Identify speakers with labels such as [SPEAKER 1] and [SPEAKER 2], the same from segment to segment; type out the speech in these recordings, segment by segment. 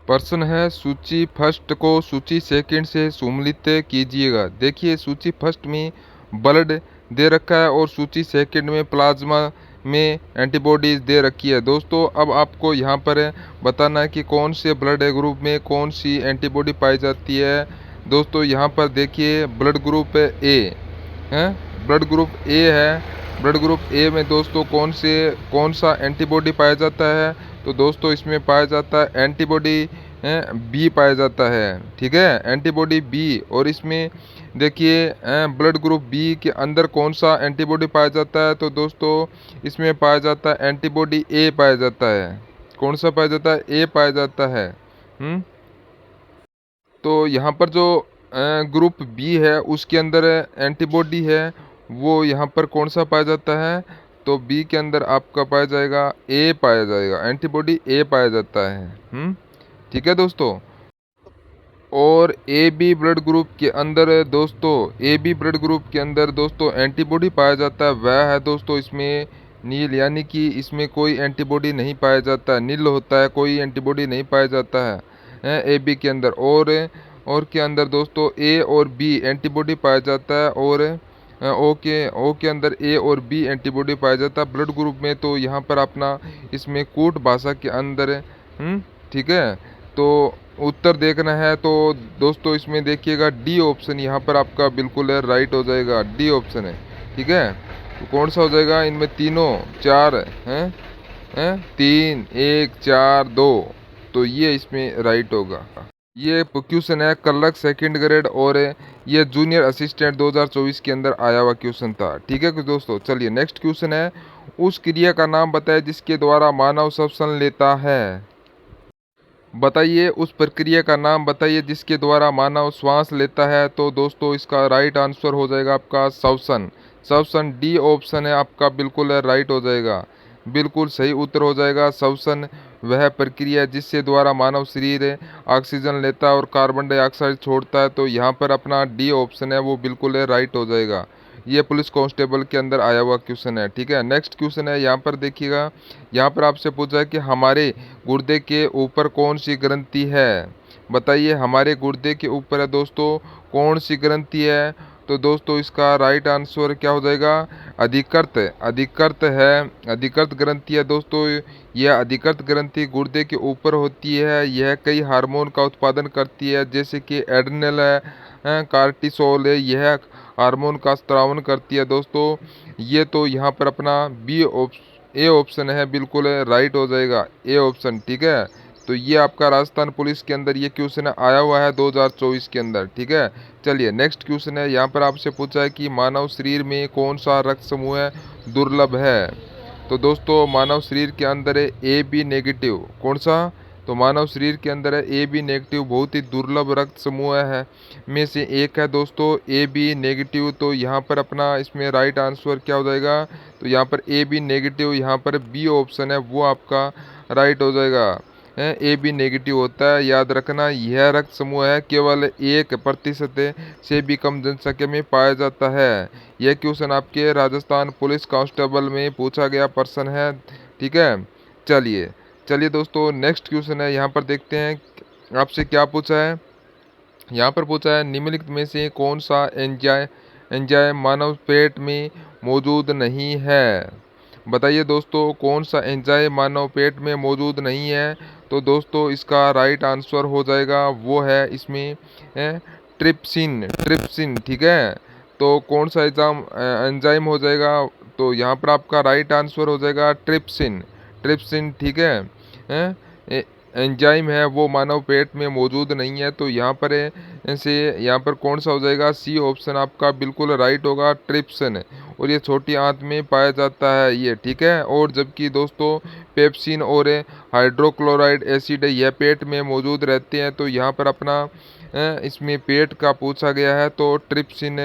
[SPEAKER 1] प्रश्न है, सूची फर्स्ट को सूची सेकंड से सम्मिलित कीजिएगा। देखिए, सूची फर्स्ट में ब्लड दे रखा है और सूची सेकंड में प्लाज्मा में एंटीबॉडीज दे रखी है। दोस्तों, अब आपको यहाँ पर बताना है कि कौन से ब्लड ग्रुप में कौन सी एंटीबॉडी पाई जाती है। दोस्तों, यहाँ पर देखिए, ब्लड ग्रुप ए है, ब्लड ग्रुप ए है। ब्लड ग्रुप ए में दोस्तों कौन सा एंटीबॉडी पाया जाता है? तो दोस्तों, इसमें पाया जाता है एंटीबॉडी बी पाया जाता है। ठीक है, एंटीबॉडी बी। और इसमें देखिए, ब्लड ग्रुप बी के अंदर कौन सा एंटीबॉडी पाया जाता है? तो दोस्तों, इसमें पाया जाता है एंटीबॉडी ए पाया जाता है। कौन सा पाया जाता है? ए पाया जाता है। तो यहाँ पर जो ग्रुप बी है उसके अंदर एंटीबॉडी है, वो यहाँ पर कौन सा पाया जाता है? तो बी के अंदर आपका पाया जाएगा ए पाया जाएगा, एंटीबॉडी ए पाया जाता है। ठीक है दोस्तों। और ए बी ब्लड ग्रुप के अंदर दोस्तों, ए बी ब्लड ग्रुप के अंदर दोस्तों एंटीबॉडी पाया जाता है, वह है दोस्तों इसमें नील, यानी कि इसमें कोई एंटीबॉडी नहीं पाया जाता, नील होता है, कोई एंटीबॉडी नहीं पाया जाता है ए बी के अंदर। और के अंदर दोस्तों ए और बी एंटीबॉडी पाया जाता है, और ओ के अंदर ए और बी एंटीबॉडी पाया जाता है ब्लड ग्रुप में। तो यहाँ पर अपना इसमें कूट भाषा के अंदर ठीक है, तो उत्तर देखना है। तो दोस्तों, इसमें देखिएगा डी ऑप्शन यहाँ पर आपका बिल्कुल राइट हो जाएगा, डी ऑप्शन है। ठीक है, तो कौन सा हो जाएगा इनमें? तीनों चार हैं, 3 1 4 2, तो ये इसमें राइट होगा। ये क्वेश्चन है क्लर्क सेकंड ग्रेड, और ये जूनियर असिस्टेंट 2024 के अंदर आया हुआ क्वेश्चन था। ठीक है दोस्तों, चलिए नेक्स्ट क्वेश्चन है, उस क्रिया का नाम बताएं जिसके द्वारा मानव श्वसन लेता है। बताइए, उस प्रक्रिया का नाम बताइए जिसके द्वारा मानव श्वास लेता है। तो दोस्तों, इसका राइट आंसर हो जाएगा आपका श्वसन। श्वसन डी ऑप्शन है आपका, बिल्कुल राइट हो जाएगा, बिल्कुल सही उत्तर हो जाएगा। श्वसन वह प्रक्रिया जिससे द्वारा मानव शरीर ऑक्सीजन लेता है और कार्बन डाइऑक्साइड छोड़ता है। तो यहाँ पर अपना डी ऑप्शन है वो बिल्कुल राइट हो जाएगा। ये पुलिस कांस्टेबल के अंदर आया हुआ क्वेश्चन है। ठीक है, नेक्स्ट क्वेश्चन है, यहाँ पर देखिएगा, यहाँ पर आपसे पूछा है कि हमारे गुर्दे के ऊपर कौन सी ग्रंथि है। बताइए, हमारे गुर्दे के ऊपर है दोस्तों कौन सी ग्रंथि है? तो दोस्तों, इसका राइट आंसर क्या हो जाएगा? अधिकृत। अधिकृत है, अधिकृत ग्रंथि है दोस्तों। यह अधिकृत ग्रंथि गुर्दे के ऊपर होती है। यह कई हार्मोन का उत्पादन करती है, जैसे कि एड्रिनल है, कार्टिसोल है, यह हार्मोन का स्त्रावन करती है दोस्तों। ये तो यहाँ पर अपना ए ऑप्शन है, बिल्कुल राइट हो जाएगा, ए ऑप्शन। ठीक है, तो ये आपका राजस्थान पुलिस के अंदर ये क्वेश्चन आया हुआ है 2024 के अंदर। ठीक है, चलिए नेक्स्ट क्वेश्चन है, यहाँ पर आपसे पूछा है कि मानव शरीर में कौन सा रक्त समूह है दुर्लभ है। तो दोस्तों, मानव शरीर के अंदर है ए बी नेगेटिव। कौन सा? तो मानव शरीर के अंदर है ए बी नेगेटिव, बहुत ही दुर्लभ रक्त समूह है में से एक है दोस्तों ए बी नेगेटिव। तो यहाँ पर अपना इसमें राइट आंसर क्या हो जाएगा? तो यहाँ पर ए बी नेगेटिव, यहाँ पर बी ऑप्शन है वो आपका राइट हो जाएगा। ए बी नेगेटिव होता है, याद रखना। यह रक्त समूह है केवल 1% से भी कम जनसंख्या में पाया जाता है। यह क्वेश्चन आपके राजस्थान पुलिस कांस्टेबल में पूछा गया प्रश्न है। ठीक है, चलिए चलिए दोस्तों, नेक्स्ट क्वेश्चन है, यहाँ पर देखते हैं आपसे क्या पूछा है। यहाँ पर पूछा है, निम्नलिखित में से कौन सा एंजाइम मानव पेट में मौजूद नहीं है। बताइए दोस्तों, कौन सा एंजाइम मानव पेट में मौजूद नहीं है। तो दोस्तों, इसका राइट आंसर हो जाएगा वो है इसमें ट्रिप्सिन। ट्रिप्सिन, ठीक है, तो कौन सा एंजाइम हो जाएगा? तो यहाँ पर आपका राइट आंसर हो जाएगा ट्रिप्सिन। ट्रिप्सिन, ठीक है, एंजाइम है वो मानव पेट में मौजूद नहीं है। तो यहाँ पर यहाँ पर कौन सा हो जाएगा? सी ऑप्शन आपका बिल्कुल राइट होगा, ट्रिप्सिन। और ये छोटी आंत में पाया जाता है ये। ठीक है, और जबकि दोस्तों पेप्सिन और हाइड्रोक्लोराइड एसिड यह पेट में मौजूद रहते हैं। तो यहाँ पर अपना इसमें पेट का पूछा गया है, तो ट्रिप्सिन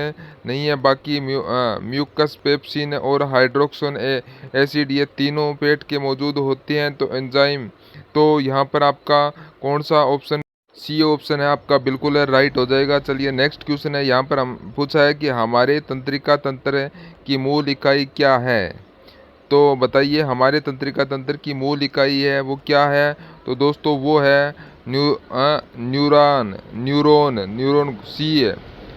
[SPEAKER 1] नहीं है। बाकी म्यूकस, पेप्सिन और हाइड्रोक्सन एसिड ये तीनों पेट के मौजूद होते हैं। तो एंजाइम, तो यहाँ पर आपका कौन सा ऑप्शन? सी ऑप्शन है आपका, बिल्कुल राइट हो जाएगा। चलिए नेक्स्ट क्वेश्चन है, यहाँ पर हम पूछा है कि हमारे तंत्रिका तंत्र की मूल इकाई क्या है। तो बताइए हमारे तंत्रिका तंत्र की मूल इकाई है वो क्या है? तो दोस्तों वो है न्यूरॉन। न्यूरॉन न्यूरॉन सी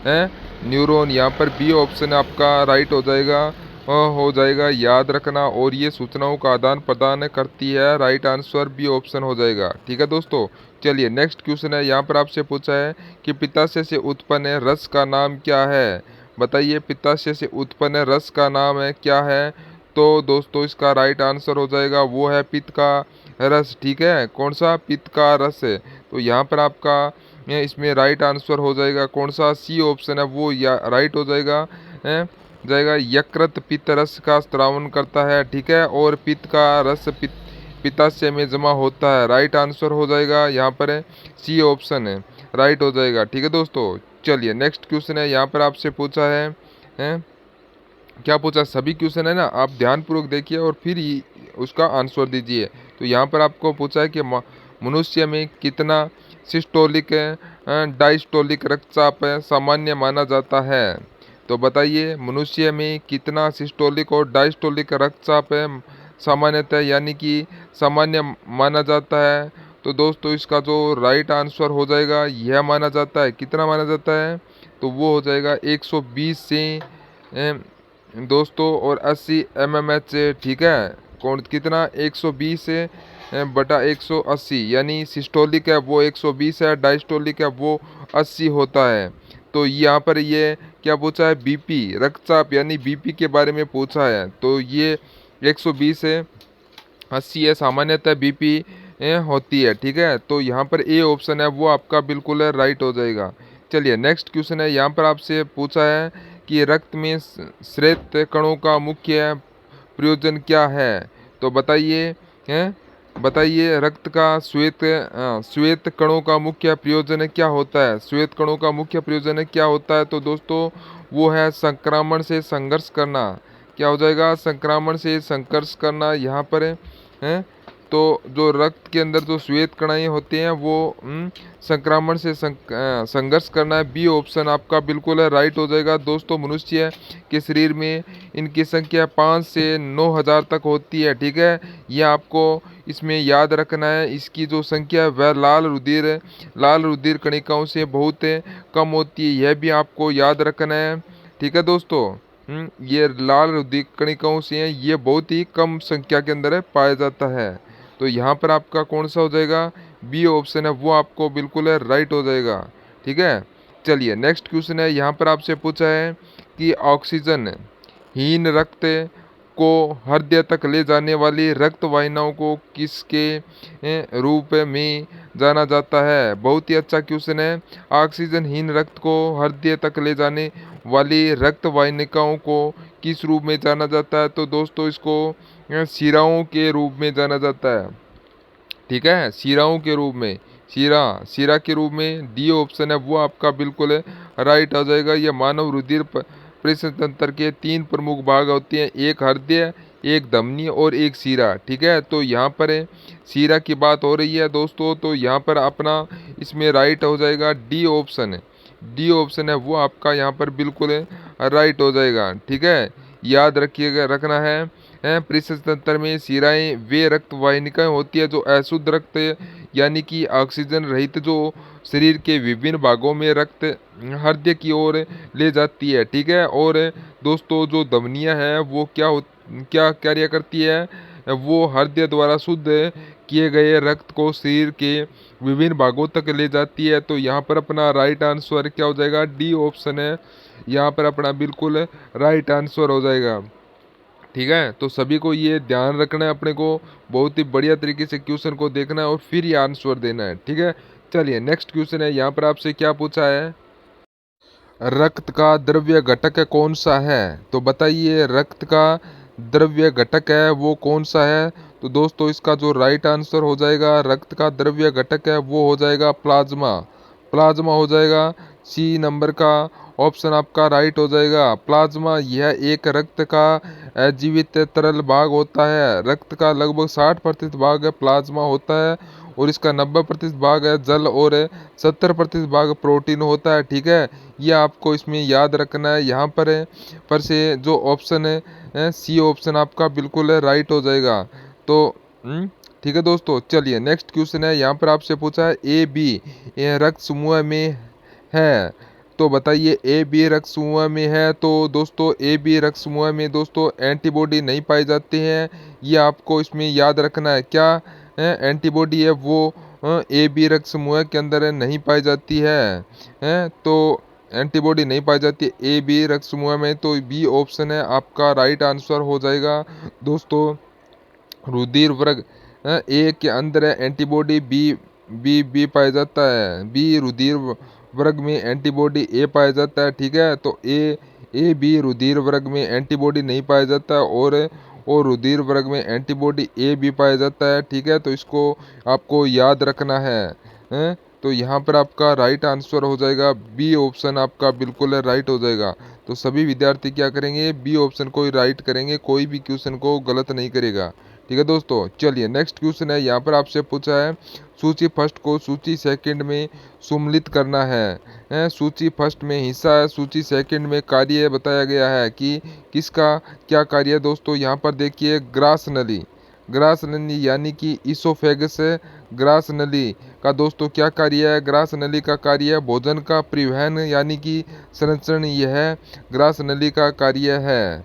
[SPEAKER 1] है न्यूरॉन। यहाँ पर बी ऑप्शन आपका राइट हो जाएगा। हो जाएगा, याद रखना। और ये सूचनाओं का आदान प्रदान करती है। राइट आंसर बी ऑप्शन हो जाएगा। ठीक है दोस्तों, चलिए नेक्स्ट क्वेश्चन है। यहाँ पर आपसे पूछा है कि पित्ताशय से उत्पन्न रस का नाम क्या है? बताइए पित्ताशय से उत्पन्न रस का नाम है क्या है? तो दोस्तों इसका राइट आंसर हो जाएगा वो है पित्त का रस। ठीक है, कौन सा? पित्त का रस है। तो यहाँ पर आपका इसमें राइट आंसर हो जाएगा कौन सा? सी ऑप्शन है वो या राइट हो जाएगा। यकृत पित्त रस का स्रावन करता है। ठीक है, और पित्त का रस पित्ताशय में जमा होता है। राइट आंसर हो जाएगा यहाँ पर सी ऑप्शन है, राइट हो जाएगा। ठीक है दोस्तों, चलिए नेक्स्ट क्वेश्चन है। यहाँ पर आपसे पूछा है क्या पूछा? सभी क्वेश्चन है ना, आप ध्यानपूर्वक देखिए और फिर ही उसका आंसर दीजिए। तो यहाँ पर आपको पूछा है कि मनुष्य में कितना सिस्टोलिक डायस्टोलिक रक्तचाप सामान्य माना जाता है? तो बताइए मनुष्य में कितना सिस्टोलिक और डायस्टोलिक रक्तचाप सामान्यतः यानी कि सामान्य माना जाता है? तो दोस्तों इसका जो राइट आंसर हो जाएगा यह माना जाता है, कितना माना जाता है? तो वो हो जाएगा 120 से दोस्तों और 80 mmH। ठीक है, कौन कितना? 120 से बटा 180, यानी सिस्टोलिक है वो 120 है, डायस्टोलिक है वो 80 होता है। तो यहाँ पर ये क्या पूछा है? बीपी रक्तचाप यानी बीपी के बारे में पूछा है। तो ये 120 है, 80 है, सामान्यतः बीपी होती है। ठीक है, तो यहाँ पर ए ऑप्शन है वो आपका बिल्कुल राइट हो जाएगा। चलिए नेक्स्ट क्वेश्चन है। यहाँ पर आपसे पूछा है कि रक्त में श्वेत कणों का मुख्य प्रयोजन क्या है? तो बताइए रक्त का श्वेत कणों का मुख्य प्रयोजन क्या होता है? श्वेत कणों का मुख्य प्रयोजन क्या होता है? तो दोस्तों वो है संक्रमण से संघर्ष करना। क्या हो जाएगा? संक्रमण से संघर्ष करना यहाँ पर है। तो जो रक्त के अंदर जो श्वेत कणाएं होती हैं वो संक्रमण से संघर्ष करना है। बी ऑप्शन आपका बिल्कुल राइट हो जाएगा। दोस्तों मनुष्य के शरीर में इनकी संख्या 5 से 9,000 तक होती है। ठीक है, यह आपको इसमें याद रखना है। इसकी जो संख्या है वह लाल रुधिर कणिकाओं से बहुत कम होती है, यह भी आपको याद रखना है। ठीक है दोस्तों, ये लाल रुधिर कणिकाओं से ये बहुत ही कम संख्या के अंदर पाया जाता है। तो यहाँ पर आपका कौन सा हो जाएगा? बी ऑप्शन है वो आपको बिल्कुल राइट हो जाएगा। ठीक है, चलिए नेक्स्ट क्वेश्चन है। यहाँ पर आपसे पूछा है कि ऑक्सीजन हीन रक्त को हृदय तक ले जाने वाली रक्त वाहिनियों को किसके रूप में जाना जाता है? बहुत ही अच्छा क्वेश्चन है। ऑक्सीजन हीन रक्त को हृदय तक ले जाने वाली रक्त वाहिनियों को किस रूप में जाना जाता है? तो दोस्तों इसको शिराओं के रूप में जाना जाता है। ठीक है, शिराओं के रूप में, शिरा के रूप में डी ऑप्शन है वो आपका बिल्कुल राइट आ जाएगा। ये मानव रुधिर परिसर तंत्र के 3 प्रमुख भाग होते हैं, एक हृदय, एक धमनी और एक शिरा। ठीक है, तो यहाँ पर शिरा की बात हो रही है दोस्तों, तो यहाँ पर अपना इसमें राइट हो जाएगा डी ऑप्शन है। डी ऑप्शन है वो आपका यहाँ पर बिल्कुल राइट हो जाएगा। ठीक है, याद रखिएगा, रखना है। परिसर तंत्र में शिराएं वे रक्त वाहिनियां होती है जो अशुद्ध रक्त यानी कि ऑक्सीजन रहित जो शरीर के विभिन्न भागों में रक्त हृदय की ओर ले जाती है। ठीक है, और दोस्तों जो धमनियां हैं वो क्या कार्य करती है? वो हृदय द्वारा शुद्ध किए गए रक्त को शरीर के विभिन्न भागों तक ले जाती है। तो यहाँ पर अपना राइट आंसर क्या हो जाएगा? डी ऑप्शन है यहाँ पर अपना बिल्कुल राइट आंसर हो जाएगा। ठीक है, तो सभी को ये ध्यान रखना है, अपने को बहुत ही बढ़िया तरीके से क्वेश्चन को देखना है और फिर ये आंसर देना है। ठीक है, चलिए नेक्स्ट क्वेश्चन है। यहाँ पर आपसे क्या पूछा है? रक्त का द्रव्य घटक कौन सा है? तो बताइए रक्त का द्रव्य घटक है वो कौन सा है? तो दोस्तों इसका जो राइट आंसर हो जाएगा रक्त का द्रव्य घटक है वो हो जाएगा प्लाज्मा। प्लाज्मा हो जाएगा सी नंबर का ऑप्शन आपका राइट हो जाएगा। प्लाज्मा यह एक रक्त का जीवित तरल भाग होता है। रक्त का लगभग 60% भाग प्लाज्मा होता है और इसका 90% भाग है जल और 70% भाग प्रोटीन होता है। ठीक है, ये आपको इसमें याद रखना है। यहाँ पर से जो ऑप्शन है सी ऑप्शन आपका बिल्कुल राइट हो जाएगा। तो ठीक है दोस्तों, चलिए नेक्स्ट क्वेश्चन है। यहाँ पर आपसे पूछा है ए बी रक्त समूह में है, तो बताइए ए बी रक्त समूह में है तो दोस्तों ए बी रक्त समूह में दोस्तों एंटीबॉडी नहीं पाई जाती है। ये आपको इसमें याद रखना है। क्या एंटीबॉडी है वो ए बी रक्त समूह के अंदर नहीं पाई जाती है, तो एंटीबॉडी नहीं पाई जाती ए बी रक्त समूह में, तो बी ऑप्शन है आपका राइट आंसर हो जाएगा दोस्तों। रुधिर वर्ग ए के अंदर एंटीबॉडी बी बी बी पाया जाता है। बी रुधिर वर्ग में एंटीबॉडी ए पाया जाता है। ठीक है, तो ए बी रुधिर वर्ग में एंटीबॉडी नहीं पाया जाता और रुधिर वर्ग में एंटीबॉडी ए भी पाया जाता है। ठीक है, तो इसको आपको याद रखना है। तो यहाँ पर आपका राइट आंसर हो जाएगा बी ऑप्शन आपका बिल्कुल राइट हो जाएगा। तो सभी विद्यार्थी क्या करेंगे, बी ऑप्शन को ही राइट करेंगे, कोई भी क्वेश्चन को गलत नहीं करेगा। ठीक है दोस्तों, चलिए नेक्स्ट क्वेश्चन है। यहाँ पर आपसे पूछा है सूची फर्स्ट को सूची सेकंड में सम्मिलित करना है। सूची फर्स्ट में हिस्सा है, सूची सेकंड में कार्य बताया गया है कि किसका क्या कार्य है दोस्तों। यहाँ पर देखिए ग्रास नली, ग्रास नली यानी कि इसोफेगस ग्रास नली का दोस्तों क्या कार्य है। ग्रास नली का कार्य है भोजन का परिवहन यानी कि संरक्षण, यह ग्रास नली का कार्य है।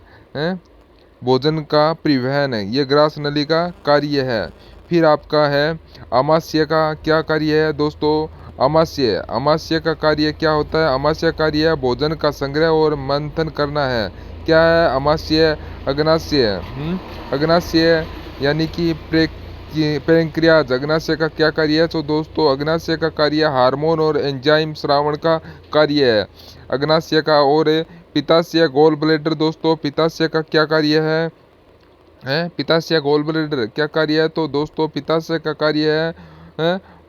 [SPEAKER 1] भोजन का परिवहन है, ये ग्रास नली का कार्य है। फिर आपका है आमाशय का क्या कार्य है दोस्तों। आमाशय का कार्य क्या होता है। आमाशय कार्य है भोजन का संग्रह और मंथन करना है। क्या है आमाशय। अग्नाशय, अग्नाशय यानी कि पैंक्रियाज, अग्नाशय का क्या कार्य है। तो दोस्तों अग्नाशय का कार्य हार्मोन और एंजाइम श्रावण का कार्य है अग्नाशय का। और पित्ताशय गॉल ब्लैडर दोस्तों, पित्ताशय का क्या कार्य है पित्ताशय गॉल ब्लैडर क्या कार्य है। तो दोस्तों पित्ताशय का कार्य है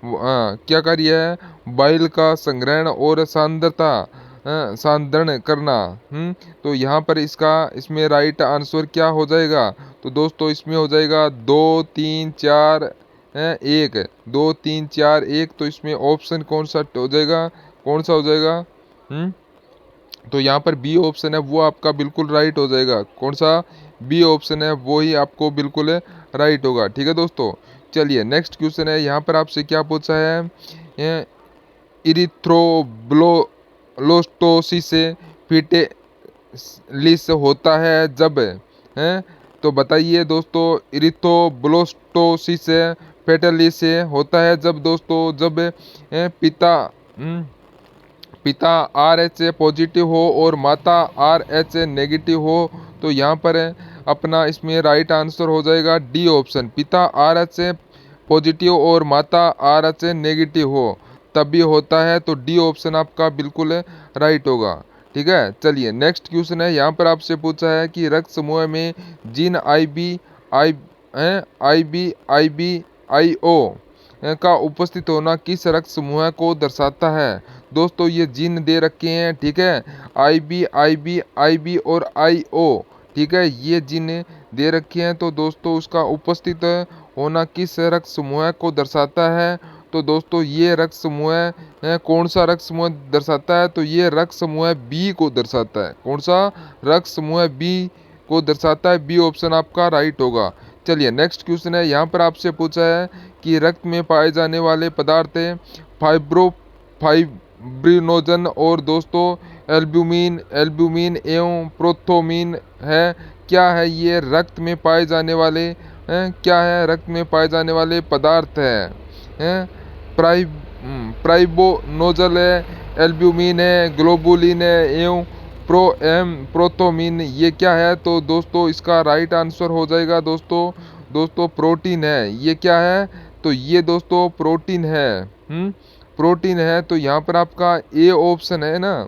[SPEAKER 1] क्या कार्य है बाइल का संग्रहण और सांद्रण करना। तो यहाँ पर इसमें राइट आंसर क्या हो जाएगा। तो दोस्तों इसमें हो जाएगा 2 3 4 1, 2 3 4 1। तो इसमें ऑप्शन कौन सा हो जाएगा, कौन सा हो जाएगा। तो यहाँ पर बी ऑप्शन है वो आपका बिल्कुल राइट हो जाएगा। कौन सा, बी ऑप्शन है वो ही आपको बिल्कुल राइट होगा। ठीक है दोस्तों, चलिए नेक्स्ट क्वेश्चन है। यहाँ पर आपसे क्या पूछा है, इरिथ्रोब्लोस्टोसिस फिटेलिस होता है जब तो बताइए दोस्तों इरिथ्रोब्लोस्टोसिस फेटलिस होता है जब दोस्तों जब पिता RH पॉजिटिव हो और माता RH नेगेटिव हो। तो यहाँ पर अपना इसमें राइट आंसर हो जाएगा डी ऑप्शन, पिता RH पॉजिटिव और माता RH नेगेटिव हो तभी होता है। तो डी ऑप्शन आपका बिल्कुल राइट होगा। ठीक है, चलिए नेक्स्ट क्वेश्चन है। यहाँ पर आपसे पूछा है कि रक्त समूह में जीन IB का उपस्थित होना किस रक्त समूह को दर्शाता है। दोस्तों ये जीन दे रखे हैं। ठीक है, IB और IO। ठीक है, ये जीन दे रखे हैं। तो दोस्तों उसका उपस्थित होना किस रक्त समूह को दर्शाता है। तो दोस्तों ये रक्त समूह कौन सा रक्त समूह दर्शाता है। तो ये रक्त समूह बी को दर्शाता है। कौन सा रक्त समूह बी को दर्शाता है। बी ऑप्शन आपका राइट होगा। चलिए नेक्स्ट क्वेश्चन है। यहाँ पर आपसे पूछा है कि रक्त में पाए जाने वाले पदार्थ फाइब्रिनोजन और दोस्तों एल्ब्यूमिन एवं प्रोथोमिन है। क्या है ये रक्त में पाए जाने वाले क्या है रक्त में पाए जाने वाले पदार्थ हैं। प्राइबोनोजल है, एल्ब्यूमिन है, ग्लोबुलिन है एवं प्रोथोमिन, ये क्या है। तो दोस्तों इसका राइट आंसर हो जाएगा दोस्तों प्रोटीन है। ये क्या है, तो ये दोस्तों प्रोटीन है। प्रोटीन है। तो यहाँ पर आपका ए ऑप्शन है ना,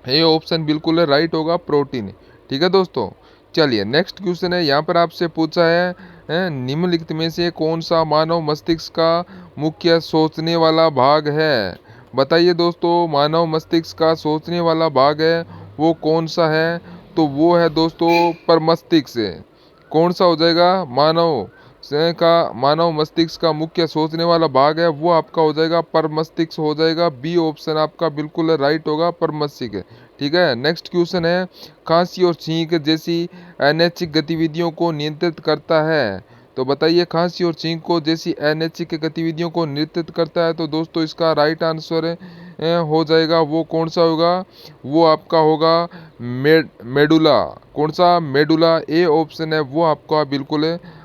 [SPEAKER 1] ए ऑप्शन बिल्कुल राइट होगा, प्रोटीन। ठीक है दोस्तों, चलिए नेक्स्ट क्वेश्चन है। यहाँ पर आपसे पूछा है निम्नलिखित में से कौन सा मानव मस्तिष्क का मुख्य सोचने वाला भाग है। बताइए दोस्तों मानव मस्तिष्क का सोचने वाला भाग है वो कौन सा है। तो वो है दोस्तों परमस्तिष्क। कौन सा हो जाएगा, मानव का मानव मस्तिष्क का मुख्य सोचने वाला भाग है वो आपका हो जाएगा पर मस्तिष्क हो जाएगा। बी ऑप्शन आपका बिल्कुल राइट होगा, पर मस्तिष्क। ठीक है, नेक्स्ट क्वेश्चन है, खांसी और छींक जैसी अनैच्छिक गतिविधियों को नियंत्रित करता है। तो बताइए, खांसी और छींक को जैसी अनैच्छिक गतिविधियों को नियंत्रित करता है, तो दोस्तों इसका राइट आंसर हो जाएगा वो कौन सा होगा, वो आपका होगा मेडुला। कौन सा? मेडुला। ए ऑप्शन है वो आपका बिल्कुल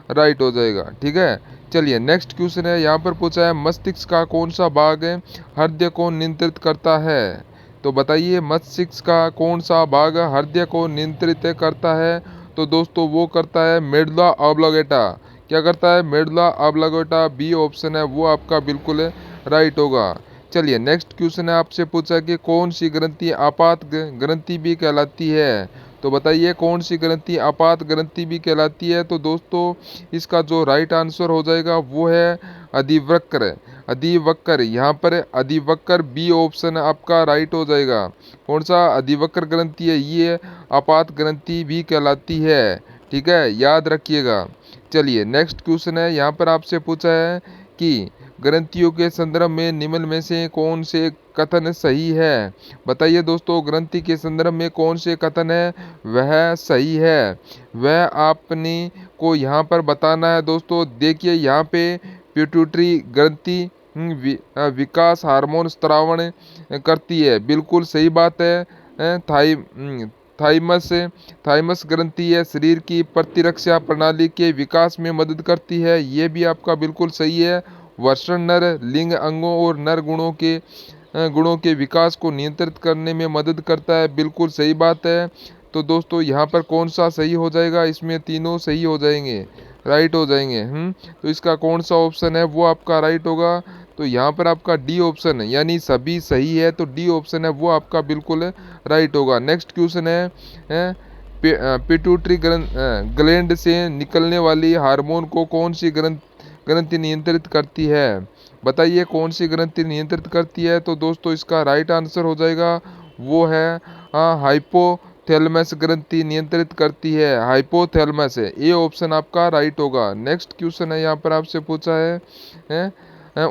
[SPEAKER 1] राइट हो जाएगा। ठीक है, चलिए नेक्स्ट क्वेश्चन है, यहाँ पर पूछा है मस्तिष्क का कौन सा भाग हृदय को नियंत्रित करता है। तो बताइए, मस्तिष्क का कौन सा भाग हृदय को नियंत्रित करता है। तो दोस्तों वो करता है मेडुला ऑब्लिंगेटा। क्या करता है? मेडुला ऑब्लिंगेटा। बी ऑप्शन है वो आपका बिल्कुल राइट होगा। चलिए नेक्स्ट क्वेश्चन है, आपसे पूछा कि कौन सी ग्रंथि आपात ग्रंथि भी कहलाती है। तो बताइए, कौन सी ग्रंथि आपात ग्रंथि भी कहलाती है। तो दोस्तों इसका जो राइट आंसर हो जाएगा वो है अधिवक्र। अधिवक्र, यहाँ पर अधिवक्र। बी ऑप्शन आपका राइट हो जाएगा। कौन सा? अधिवक्र ग्रंथि है ये आपात ग्रंथि भी कहलाती है। ठीक है, याद रखिएगा। चलिए नेक्स्ट क्वेश्चन है, यहाँ पर आपसे पूछा है कि ग्रंथियों के संदर्भ में निम्न में से कौन से कथन सही है। बताइए दोस्तों, ग्रंथि के संदर्भ में कौन से कथन है वह सही है, वह आपने को यहाँ पर बताना है। दोस्तों देखिए, यहाँ पे पिट्यूटरी ग्रंथि विकास हार्मोन स्त्रावण करती है, बिल्कुल सही बात है। थाइमस थाइमस ग्रंथि है शरीर की प्रतिरक्षा प्रणाली के विकास में मदद करती है, ये भी आपका बिल्कुल सही है। वर्षण नर लिंग अंगों और नर गुणों के विकास को नियंत्रित करने में मदद करता है, बिल्कुल सही बात है। तो दोस्तों यहाँ पर कौन सा सही हो जाएगा? इसमें तीनों सही हो जाएंगे, राइट हो जाएंगे। तो इसका कौन सा ऑप्शन है वो आपका राइट होगा। तो यहाँ पर आपका डी ऑप्शन है, यानी सभी सही है, तो डी ऑप्शन है वो आपका बिल्कुल राइट होगा। नेक्स्ट क्वेश्चन है पिट्यूटरी ग्लैंड से निकलने वाली हार्मोन को कौन सी ग्रंथि नियंत्रित करती है। बताइए, कौन सी ग्रंथि नियंत्रित करती है। तो दोस्तों इसका राइट आंसर हो जाएगा वो है हाइपोथैलेमस ग्रंथि नियंत्रित करती है, हाइपोथैलेमस है। ए ऑप्शन आपका राइट होगा। नेक्स्ट क्वेश्चन है, यहाँ पर आपसे पूछा है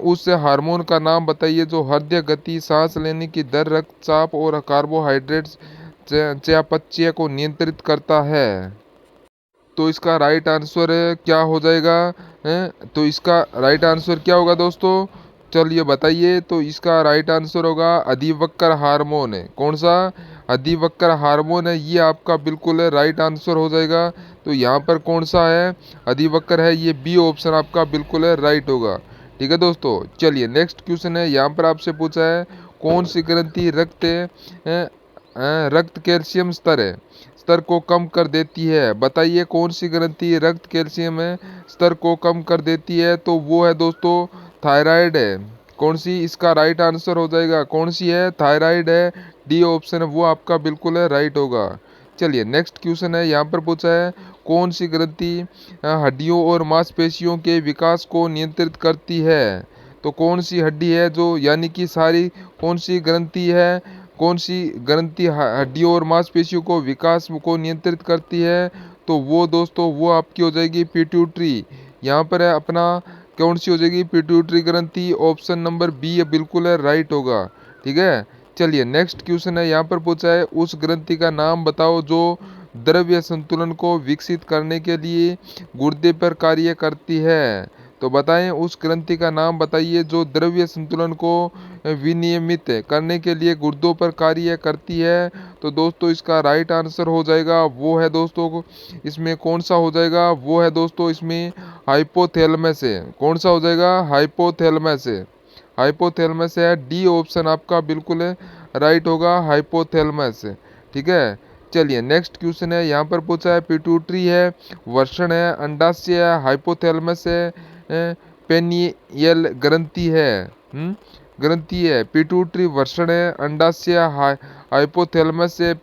[SPEAKER 1] उस हार्मोन का नाम बताइए जो हृदय गति, सांस लेने की दर, रक्तचाप और कार्बोहाइड्रेट्स चयापचय को नियंत्रित करता है। तो इसका राइट आंसर क्या हो जाएगा? तो इसका राइट आंसर क्या होगा दोस्तों? चलिए बताइए। तो इसका राइट आंसर होगा अधिवक्र हार्मोन है। कौन सा? अधिवक्र हार्मोन है, ये आपका बिल्कुल राइट आंसर हो जाएगा। तो यहाँ पर कौन सा है? अधिवक्र है, ये बी ऑप्शन आपका बिल्कुल राइट होगा। ठीक है दोस्तों, चलिए नेक्स्ट क्वेश्चन है, यहाँ पर आपसे पूछा है कौन सी ग्रंथि रक्त कैल्शियम स्तर को कम कर देती है। बताइए, कौन सी ग्रंथि रक्त कैल्शियम स्तर को कम कर देती है। तो वो है दोस्तों थायराइड है। कौन सी? इसका राइट आंसर हो जाएगा, कौन सी है? थायराइड है। डी ऑप्शन है वो आपका बिल्कुल राइट होगा। चलिए नेक्स्ट क्वेश्चन है, यहाँ पर पूछा है कौन सी ग्रंथि हड्डियों और मांसपेशियों के विकास को नियंत्रित करती है। तो कौन सी हड्डी है जो, यानी कि सारी कौन सी ग्रंथि है, कौन सी ग्रंथि हड्डियों और मांसपेशियों को विकास को नियंत्रित करती है। तो वो दोस्तों वो आपकी हो जाएगी पिट्यूटरी। यहाँ पर है अपना कौन सी हो जाएगी? पिट्यूटरी ग्रंथि। ऑप्शन नंबर बी बिल्कुल है राइट होगा। ठीक है, चलिए नेक्स्ट क्वेश्चन है, यहाँ पर पूछा है उस ग्रंथि का नाम बताओ जो द्रव्य संतुलन को विकसित करने के लिए गुर्दे पर कार्य करती है। तो बताएं, उस ग्रंथि का नाम बताइए जो द्रव्य संतुलन को विनियमित करने के लिए गुर्दों पर कार्य करती है। तो दोस्तों इसका राइट आंसर हो जाएगा वो है दोस्तों, इसमें कौन सा हो जाएगा? वो है दोस्तों इसमें हाइपोथैलेमस है। कौन सा हो जाएगा? हाइपोथैलेमस है। हाइपोथैलेमस है, डी ऑप्शन आपका बिल्कुल राइट होगा, हाइपोथैलेमस। ठीक है, चलिए नेक्स्ट क्वेश्चन है, यहाँ पर पूछा है पिट्यूटरी है, वर्षण है, अंडाशय है, हाइपोथैलेमस है, पेनियल ग्रंथि है। ग्रंथि है, पिट्यूटरी, वर्षण है, अंडाशय, हाइपोथैलेमस है,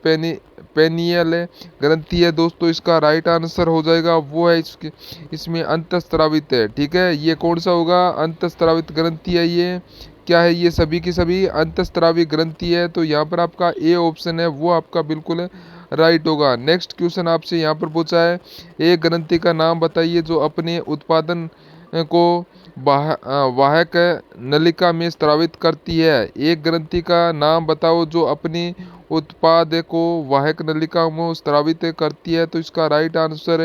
[SPEAKER 1] पेनियल ग्रंथि है। दोस्तों इसका राइट आंसर हो जाएगा वो है इसमें अंतःस्रावित है। ठीक है, ये कौन सा होगा? अंतःस्रावित ग्रंथि है ये। क्या है? ये सभी की सभी अंतःस्रावी ग्रंथि है। तो यहाँ पर आपका ए ऑप्शन है वो आपका बिल्कुल राइट होगा। नेक्स्ट क्वेश्चन आपसे यहाँ पर पूछा है, एक ग्रंथि का नाम बताइए जो अपने उत्पादन को वाहक नलिका में स्रावित करती है। एक ग्रंथि का नाम बताओ जो अपने उत्पाद को वाहक नलिका में स्रावित करती है। तो इसका राइट आंसर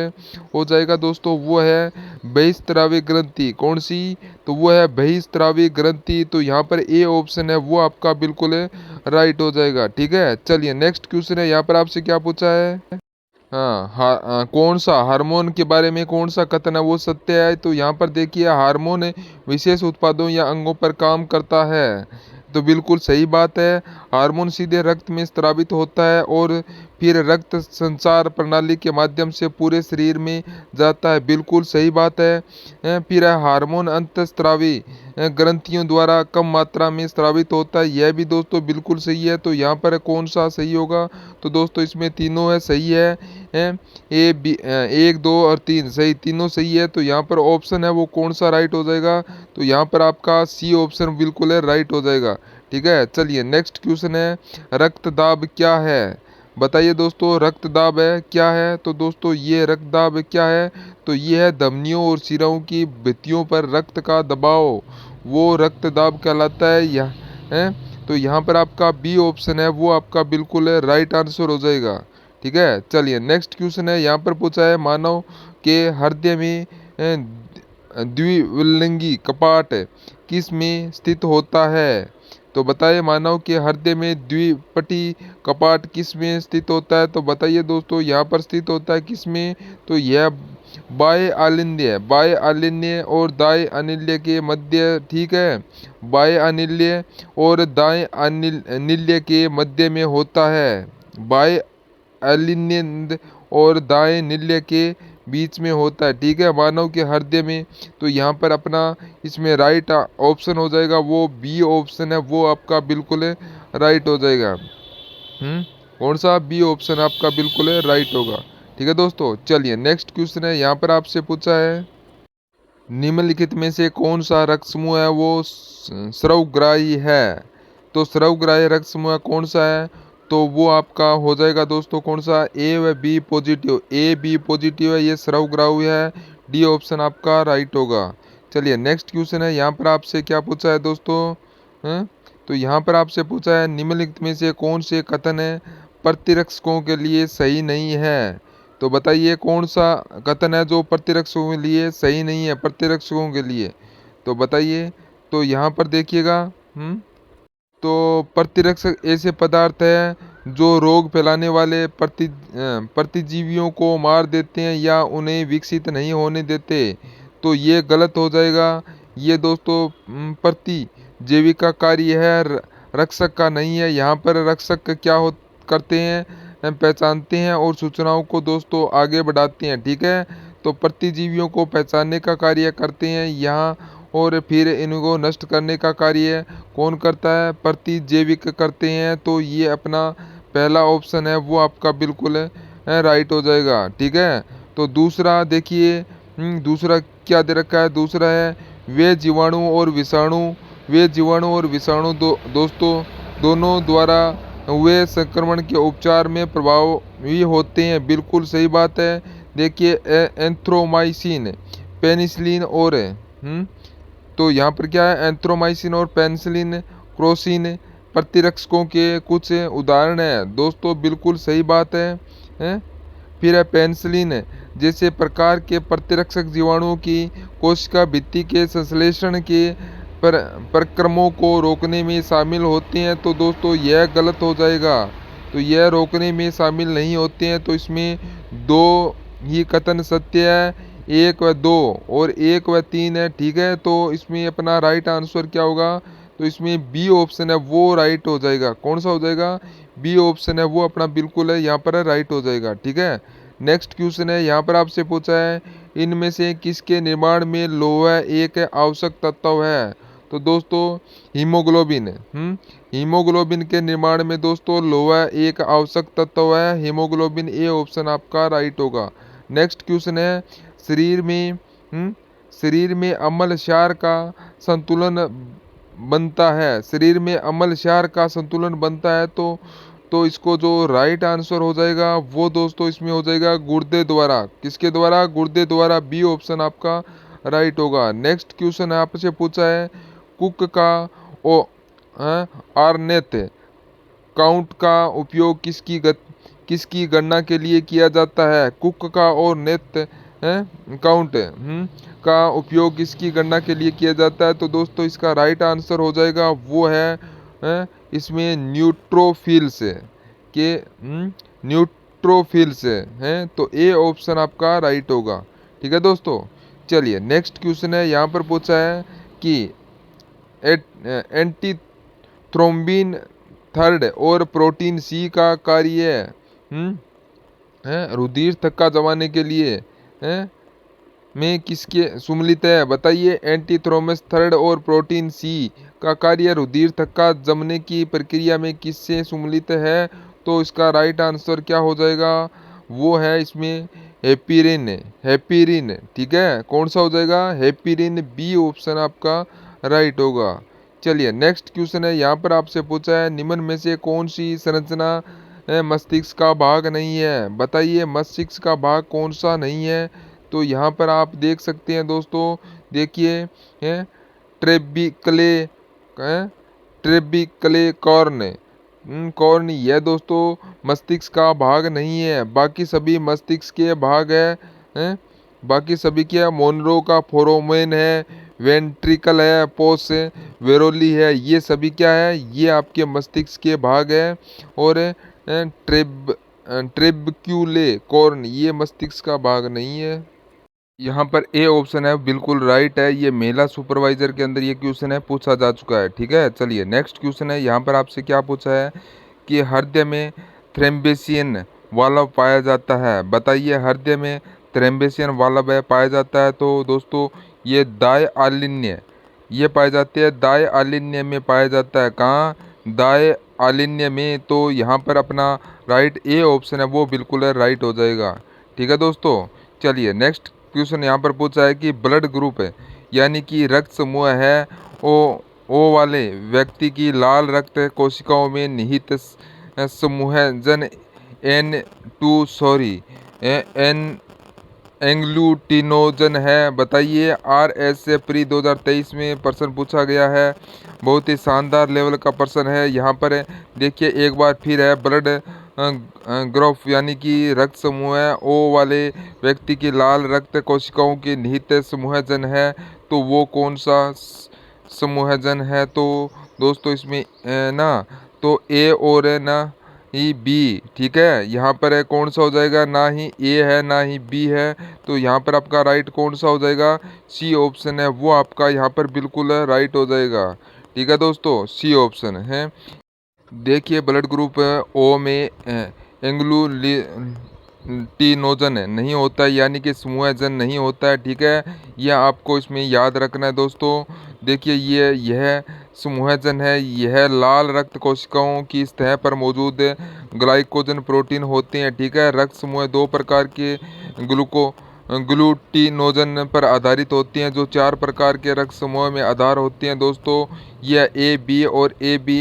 [SPEAKER 1] हो जाएगा दोस्तों, वो है बहिस्रावी ग्रंथि। कौन सी? तो वो है बहिस्रावी ग्रंथि। तो यहाँ पर ए ऑप्शन है वो आपका बिल्कुल राइट हो जाएगा। ठीक है, चलिए नेक्स्ट क्वेश्चन है, यहाँ पर आपसे क्या पूछा है। कौन सा हार्मोन के बारे में कौन सा कथन है वो सत्य है। तो यहाँ पर देखिए, हार्मोन विशेष उत्पादों या अंगों पर काम करता है। तो बिल्कुल सही बात है। हार्मोन सीधे रक्त में स्रावित होता है और फिर रक्त संचार प्रणाली के माध्यम से पूरे शरीर में जाता है। बिल्कुल सही बात है। फिर है हार्मोन अंतःस्रावी ग्रंथियों द्वारा कम मात्रा में स्रावित होता है। यह भी दोस्तों बिल्कुल सही है। तो यहाँ पर कौन सा सही होगा। तो दोस्तों इसमें तीनों है सही है। ए बी, एक दो और तीन सही, तीनों सही है। तो यहाँ पर ऑप्शन है वो कौन सा राइट हो जाएगा। तो यहाँ पर आपका सी ऑप्शन बिल्कुल है राइट हो जाएगा। ठीक है, चलिए नेक्स्ट क्वेश्चन है, रक्तदाब क्या है। बताइए दोस्तों, रक्तदाब है क्या है। तो दोस्तों ये रक्तदाब क्या है। तो ये है धमनियों और सिराओं की भित्तियों पर रक्त का दबाव, वो रक्तदाब कहलाता है। यह है। तो यहाँ पर आपका बी ऑप्शन है वो आपका बिल्कुल राइट आंसर हो जाएगा। ठीक है, चलिए नेक्स्ट क्वेश्चन है, यहाँ पर पूछा है मानव के हृदय में द्विलिंगी कपाट किस में स्थित होता है। तो बताइए, मानव के हृदय में द्विपटी कपाट किस में स्थित होता है। तो बताइए दोस्तों, यहाँ पर स्थित होता है किस में। तो यह बाएं आलिन्य, बाएं आलिन्य और दाएं अनिल्य के मध्य। ठीक है, बाएं अनिल्य और दाएं अनिल्य के मध्य में होता है। बाएं अलिन्य और दाएं निल्य के बीच में होता है। ठीक है, मानव के हृदय में। तो यहाँ पर अपना इसमें राइट ऑप्शन हो जाएगा वो बी ऑप्शन है वो आपका बिल्कुल राइट हो जाएगा। कौन सा? बी ऑप्शन आपका बिल्कुल राइट होगा। ठीक है दोस्तों, चलिए नेक्स्ट क्वेश्चन है, यहाँ पर आपसे पूछा है, निम्नलिखित में से कौन सा रक्त समूह है वो स्रवग्राही है। तो स्रवग्राही रक्त समूह कौन सा है। तो वो आपका हो जाएगा दोस्तों कौन सा, ए व B positive. A B positive है, ये स्रवग्राही है। डी ऑप्शन आपका राइट होगा। चलिए नेक्स्ट क्वेश्चन है, यहाँ पर आपसे क्या पूछा है दोस्तों। तो यहाँ पर आपसे पूछा है, निम्नलिखित में से कौन से कथन है प्रतिरक्षकों के लिए सही नहीं है। तो बताइए कौन सा कथन है जो प्रतिरक्षकों के लिए सही नहीं है, प्रतिरक्षकों के लिए। तो बताइए। तो यहाँ पर देखिएगा, तो प्रतिरक्षक ऐसे पदार्थ हैं जो रोग फैलाने वाले प्रतिजीवियों को मार देते हैं या उन्हें विकसित नहीं होने देते। तो ये गलत हो जाएगा। ये दोस्तों प्रतिजैविका कार्य है, रक्षक का नहीं है। यहाँ पर रक्षक क्या करते हैं, पहचानते हैं और सूचनाओं को दोस्तों आगे बढ़ाते हैं। ठीक है, तो प्रतिजीवियों को पहचानने का कार्य करते हैं यहाँ, और फिर इनको नष्ट करने का कार्य कौन करता है, प्रतिजैविक करते हैं। तो ये अपना पहला ऑप्शन है वो आपका बिल्कुल राइट हो जाएगा। ठीक है, तो दूसरा देखिए, दूसरा क्या दे रखा है। दूसरा है, वे जीवाणु और विषाणु, वे जीवाणु और विषाणु दोस्तों दोनों द्वारा वे संक्रमण के उपचार में प्रभावी होते हैं। बिल्कुल सही बात है। देखिए एंथ्रोमाइसिन, पेनिसिलिन और तो यहाँ पर क्या है, एंथ्रोमाइसिन और पेनिसिलिन क्रोसिन प्रतिरक्षकों के कुछ उदाहरण हैं दोस्तों। बिल्कुल सही बात है? फिर है पेनिसिलिन जैसे प्रकार के प्रतिरक्षक जीवाणुओं की कोशिका भित्ति के संश्लेषण के परिक्रमों को रोकने में शामिल होते हैं। तो दोस्तों यह गलत हो जाएगा। तो यह रोकने में शामिल नहीं होते हैं। तो इसमें दो ही कथन सत्य है, एक व दो और एक व तीन है। ठीक है, तो इसमें अपना राइट आंसर क्या होगा। तो इसमें बी ऑप्शन है वो राइट हो जाएगा। कौन सा हो जाएगा, बी ऑप्शन है वो अपना बिल्कुल है यहाँ पर राइट हो जाएगा। ठीक है, नेक्स्ट क्वेश्चन है, यहाँ पर आपसे पूछा है, इनमें से किसके निर्माण में लोहा एक आवश्यक तत्व है। तो दोस्तों हीमोग्लोबिन, हीमोग्लोबिन के निर्माण में दोस्तों लोहा एक आवश्यक तत्व है, हीमोग्लोबिन। ए ऑप्शन आपका राइट होगा। नेक्स्ट क्वेश्चन है, शरीर में अम्ल क्षार का संतुलन बनता है, शरीर में अम्ल क्षार का संतुलन बनता है। तो तो इसको जो राइट आंसर हो जाएगा वो दोस्तों इसमें हो जाएगा गुर्दे द्वारा। किसके द्वारा? गुर्दे द्वारा। बी ऑप्शन आपका राइट होगा। नेक्स्ट क्वेश्चन आपसे पूछा है कुक का ओ आर्नेत काउंट का उपयोग किसकी गणना के लिए किया जाता है? कुक का और नेत काउंट का उपयोग किसकी गणना के लिए किया जाता है? तो दोस्तों इसका राइट आंसर हो जाएगा वो है इसमें न्यूट्रोफिल्स के न्यूट्रोफिल्स हैं, तो ए ऑप्शन आपका राइट होगा। ठीक है दोस्तों, चलिए नेक्स्ट क्वेश्चन है। यहाँ पर पूछा है कि एंटी थ्रोम्बिन थर्ड और प्रोटीन सी का कार्य रुधिर थक्का जमाने के लिए में किसके सम्मिलित है? बताइए। एंटीथ्रोम्बस थर्ड और प्रोटीन सी का कार्य रुधिर थक्का जमने की प्रक्रिया में किससे सम्मिलित है? तो इसका राइट आंसर क्या हो जाएगा? वो है इसमें हेपेरिन। हेपेरिन, ठीक है, कौन सा हो जाएगा? हेपेरिन। बी ऑप्शन आपका राइट होगा। चलिए नेक्स्ट क्वेश्चन है। यहाँ पर आपसे पूछा है निम्न में से कौन सी संरचना मस्तिष्क का भाग नहीं है? बताइए मस्तिष्क का भाग कौन सा नहीं है? तो यहाँ पर आप देख सकते हैं दोस्तों, देखिए ट्रेबिकले ट्रेबिकले कॉर्न कॉर्न, यह दोस्तों मस्तिष्क का भाग नहीं है। बाकी सभी मस्तिष्क के भाग है। बाकी सभी क्या? मोनरो का फोरोमेन है, वेंट्रिकल है, पोस वेरोली है, ये सभी क्या है? ये आपके मस्तिष्क के भाग है। और ट्रेबक्यूले कॉर्न ये मस्तिष्क का भाग नहीं है। यहाँ पर ए ऑप्शन है बिल्कुल राइट है। ये महिला सुपरवाइजर के अंदर ये क्वेश्चन है, पूछा जा चुका है। ठीक है, चलिए नेक्स्ट क्वेश्चन है। यहाँ पर आपसे क्या पूछा है कि हृदय में थ्रेम्बेसियन वाल्व पाया जाता है? बताइए हृदय में थ्रेम्बेसियन वाल्व पाया जाता है? तो दोस्तों ये दाएं आलिन्य ये पाए जाते हैं, दाएं आलिन्य में पाया जाता है। कहाँ? दाएं आलिन्य में। तो यहाँ पर अपना राइट ए ऑप्शन है वो बिल्कुल है राइट हो जाएगा। ठीक है दोस्तों, चलिए नेक्स्ट क्वेश्चन यहाँ पर पूछा है कि ब्लड ग्रुप है यानी कि रक्त समूह है ओ वाले व्यक्ति की लाल रक्त कोशिकाओं में निहित समूहजन एन एंग्लूटिनोजन है? बताइए। RS से प्री 2023 में प्रश्न पूछा गया है, बहुत ही शानदार लेवल का प्रश्न है। यहाँ पर देखिए एक बार फिर है ब्लड ग्रुप यानी कि रक्त समूह ओ वाले व्यक्ति की लाल रक्त कोशिकाओं की निहित समूहजन है, तो वो कौन सा समूहजन है? तो दोस्तों इसमें ना तो ए और ना ही बी। ठीक है, यहाँ पर है कौन सा हो जाएगा? ना ही ए है ना ही बी है, तो यहाँ पर आपका राइट कौन सा हो जाएगा? सी ऑप्शन है वो आपका यहाँ पर बिल्कुल राइट हो जाएगा। ठीक है दोस्तों, सी ऑप्शन है। देखिए ब्लड ग्रुप ओ में एंग्लूटिनोजन नहीं होता है यानी कि समूहजन नहीं होता है। ठीक है, यह आपको इसमें याद रखना है दोस्तों। देखिए यह समूहजन है, यह लाल रक्त कोशिकाओं की सतह पर मौजूद ग्लाइकोजन प्रोटीन होते हैं। ठीक है, रक्त समूह दो प्रकार के ग्लूटिनोजन पर आधारित होती हैं जो 4 प्रकार के रक्त समूह में आधार होते हैं दोस्तों। यह ए बी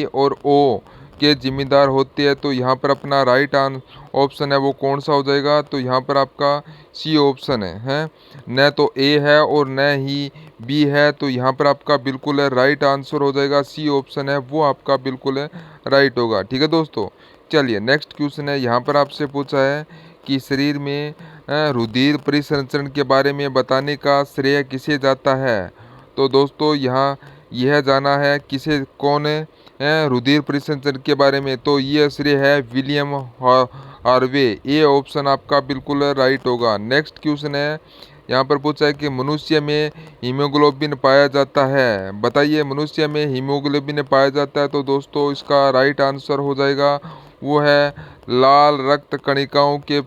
[SPEAKER 1] और ओ के जिम्मेदार होते हैं। तो यहाँ पर अपना राइट ऑप्शन है वो कौन सा हो जाएगा? तो यहाँ पर आपका सी ऑप्शन है न तो ए है और न ही बी है, तो यहाँ पर आपका बिल्कुल राइट आंसर हो जाएगा। सी ऑप्शन है वो आपका बिल्कुल राइट होगा। ठीक है दोस्तों, चलिए नेक्स्ट क्वेश्चन है। यहाँ पर आपसे पूछा है कि शरीर में रुधिर परिसंचरण के बारे में बताने का श्रेय किसे जाता है? तो दोस्तों यहाँ यह जाना है किसे, कौन है रुधिर परिसंचरण के बारे में? तो ये श्रेय है विलियम हार्वे। ए ऑप्शन आपका बिल्कुल राइट होगा। नेक्स्ट क्वेश्चन है। यहाँ पर पूछा है कि मनुष्य में हीमोग्लोबिन पाया जाता है? बताइए मनुष्य में हीमोग्लोबिन पाया जाता है? तो दोस्तों इसका राइट आंसर हो जाएगा वो है लाल रक्त कणिकाओं के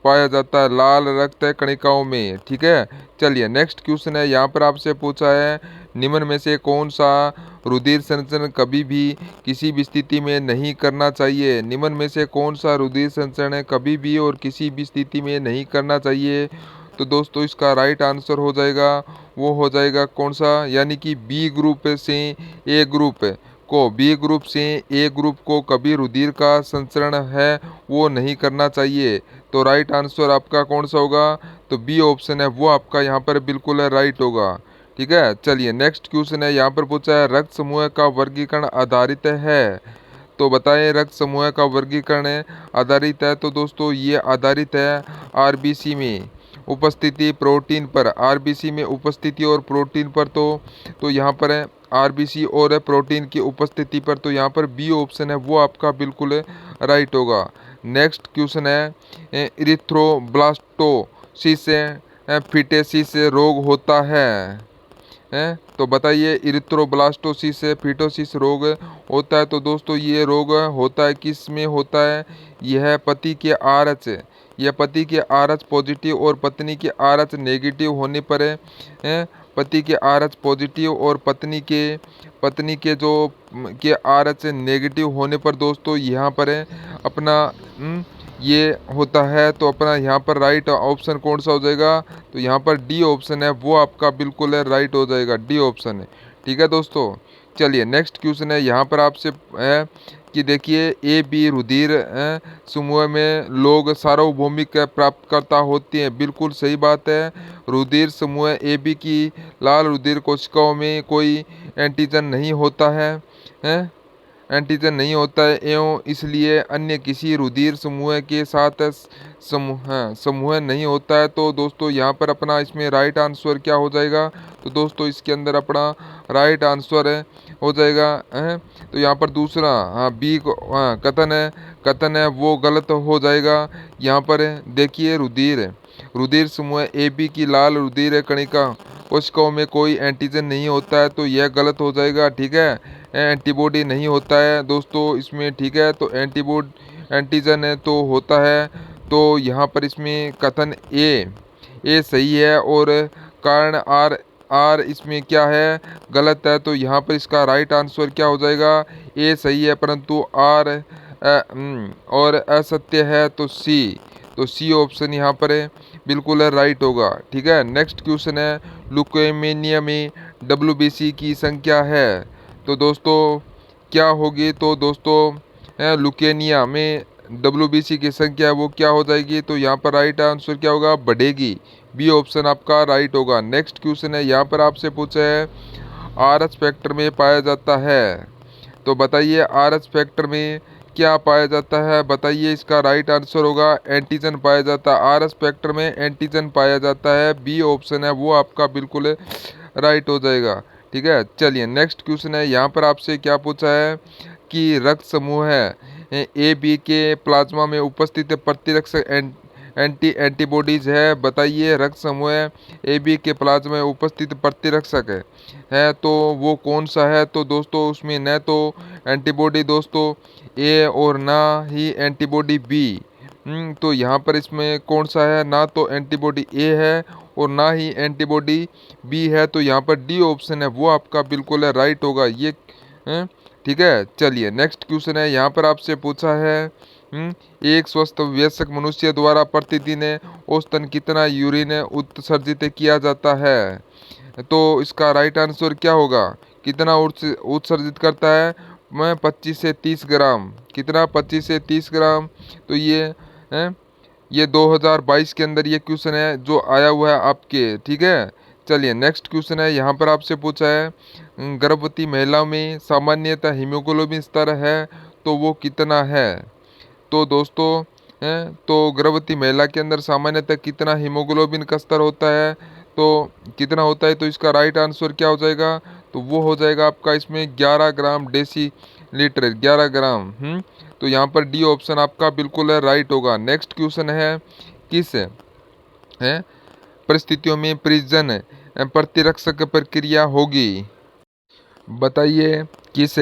[SPEAKER 1] पाया जाता है, लाल रक्त कणिकाओं में। ठीक है, चलिए नेक्स्ट क्वेश्चन है। यहाँ पर आपसे पूछा है निम्न में से कौन सा रुधिर संचरण कभी भी किसी भी स्थिति में नहीं करना चाहिए? निम्न में से कौन सा रुधिर संचरण कभी भी और किसी भी स्थिति में नहीं करना चाहिए? तो दोस्तों इसका राइट आंसर हो जाएगा वो हो जाएगा कौन सा, यानी कि बी ग्रुप से ए ग्रुप को बी ग्रुप से ए ग्रुप को कभी रुधिर का संचरण है वो नहीं करना चाहिए। तो राइट आंसर आपका कौन सा होगा? तो बी ऑप्शन है वो आपका यहाँ पर बिल्कुल राइट होगा। ठीक है, चलिए नेक्स्ट क्वेश्चन है, यहाँ पर पूछा है रक्त समूह का वर्गीकरण आधारित है। तो बताएं रक्त समूह का वर्गीकरण आधारित है, तो दोस्तों ये आधारित है आरबीसी में उपस्थिति प्रोटीन पर। आरबीसी में उपस्थिति और प्रोटीन पर, तो यहाँ पर है आरबीसी और प्रोटीन की उपस्थिति पर। तो यहाँ पर बी ऑप्शन है वो आपका बिल्कुल राइट होगा। नेक्स्ट क्वेश्चन है इरिथ्रोब्लास्टोसिस फिटेसिस रोग होता है। तो बताइए इरिथ्रोब्लास्टोसिस फिटोसिस रोग होता है, तो दोस्तों ये रोग होता है किस में होता है? यह पति के आरएच, यह पति के आरएच पॉजिटिव और पत्नी के आरएच नेगेटिव होने पर है। पति के आरएच पॉजिटिव और पत्नी के जो के आरएच नेगेटिव होने पर दोस्तों यहाँ पर है अपना ये होता है। तो अपना यहाँ पर राइट ऑप्शन कौन सा हो जाएगा? तो यहाँ पर डी ऑप्शन है वो आपका बिल्कुल राइट हो जाएगा, डी ऑप्शन है। ठीक है दोस्तों, चलिए नेक्स्ट क्वेश्चन है, यहाँ पर आपसे है कि देखिए ए बी रुधिर समूह में लोग सार्वभौमिक प्राप्तकर्ता होते हैं। बिल्कुल सही बात है। रुधिर समूह ए बी की लाल रुधिर कोशिकाओं में कोई एंटीजन नहीं होता है, एंटीजन नहीं होता है एवं इसलिए अन्य किसी रुधिर समूह के साथ समूह नहीं होता है। तो दोस्तों यहाँ पर अपना इसमें राइट आंसर क्या हो जाएगा? तो दोस्तों इसके अंदर अपना राइट आंसर हो जाएगा तो यहाँ पर दूसरा बी कथन है वो गलत हो जाएगा। यहाँ पर देखिए रुधिर समूह ए बी की लाल रुधिर कणिका कोशिकाओं में कोई एंटीजन नहीं होता है, तो यह गलत हो जाएगा। ठीक है, एंटीबॉडी नहीं होता है दोस्तों इसमें। ठीक है, तो एंटीजन है तो होता है। तो यहाँ पर इसमें कथन ए सही है और कारण आर इसमें क्या है? गलत है। तो यहाँ पर इसका राइट आंसर क्या हो जाएगा? ए सही है परंतु आर और असत्य है, तो सी ऑप्शन यहाँ पर बिल्कुल राइट होगा। ठीक है, नेक्स्ट क्वेश्चन है ल्यूकेमिया में WBC की संख्या है, तो दोस्तों क्या होगी? तो दोस्तों ल्यूकेमिया में WBC की संख्या वो क्या हो जाएगी? तो यहाँ पर राइट आंसर क्या होगा? बढ़ेगी। बी ऑप्शन आपका राइट होगा। नेक्स्ट क्वेश्चन है, यहाँ पर आपसे पूछा है RH फैक्टर में पाया जाता है, तो बताइए RH फैक्टर में क्या पाया जाता है? बताइए इसका राइट आंसर होगा एंटीजन पाया जाता है। RH फैक्टर में एंटीजन पाया जाता है, बी ऑप्शन है वो आपका बिल्कुल राइट हो जाएगा। ठीक है, चलिए नेक्स्ट क्वेश्चन है, यहाँ पर आपसे क्या पूछा है कि रक्त समूह है ए बी के प्लाज्मा में उपस्थित प्रतिरक्षक एंटीबॉडीज है। बताइए रक्त समूह ए बी के प्लाज्मा में उपस्थित प्रतिरक्षक है तो वो कौन सा है? तो दोस्तों उसमें न तो एंटीबॉडी दोस्तों ए और ना ही एंटीबॉडी बी। तो यहाँ पर इसमें कौन सा है? ना तो एंटीबॉडी ए है और ना ही एंटीबॉडी बी है। तो यहाँ पर डी ऑप्शन है वो आपका बिल्कुल राइट होगा ये। ठीक है, चलिए नेक्स्ट क्वेश्चन है, यहाँ पर आपसे पूछा है एक स्वस्थ वयस्क मनुष्य द्वारा प्रतिदिन औसतन कितना यूरिन उत्सर्जित किया जाता है? तो इसका राइट आंसर क्या होगा? कितना उत्सर्जित करता है? मैं 25 से 30 ग्राम। कितना? 25 से 30 ग्राम। तो ये 2022 के अंदर ये क्वेश्चन है जो आया हुआ है आपके। ठीक है, चलिए नेक्स्ट क्वेश्चन है, यहाँ पर आपसे पूछा है गर्भवती महिला में सामान्यतः हीमोग्लोबिन स्तर है तो वो कितना है? तो दोस्तों तो गर्भवती महिला के अंदर सामान्यतः कितना हीमोग्लोबिन का स्तर होता है? तो कितना होता है? तो इसका राइट आंसर क्या हो जाएगा? तो वो हो जाएगा आपका इसमें 11 ग्राम डेसी लीटर, 11 ग्राम। तो यहाँ पर डी ऑप्शन आपका बिल्कुल राइट होगा। नेक्स्ट क्वेश्चन है किस परिस्थितियों में परिजन प्रतिरक्षक प्रक्रिया होगी? बताइए किस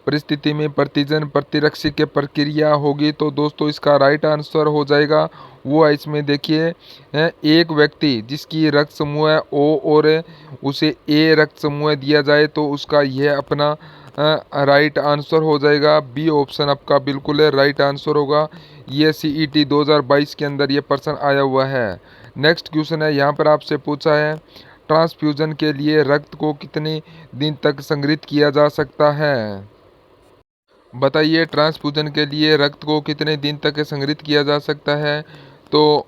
[SPEAKER 1] परिस्थिति में प्रतिजन प्रतिरक्षी की प्रक्रिया होगी? तो दोस्तों इसका राइट आंसर हो जाएगा वो है इसमें देखिए एक व्यक्ति जिसकी रक्त समूह है ओ और उसे ए रक्त समूह दिया जाए तो उसका यह अपना राइट आंसर हो जाएगा। बी ऑप्शन आपका बिल्कुल राइट आंसर होगा। ये CET 2022 के अंदर ये प्रश्न आया हुआ है। नेक्स्ट क्वेश्चन है, यहाँ पर आपसे पूछा है ट्रांसफ्यूजन के लिए रक्त को कितने दिन तक संग्रहित किया जा सकता है? बताइए ट्रांसफ्यूजन के लिए रक्त को कितने दिन तक संग्रहित किया जा सकता है। तो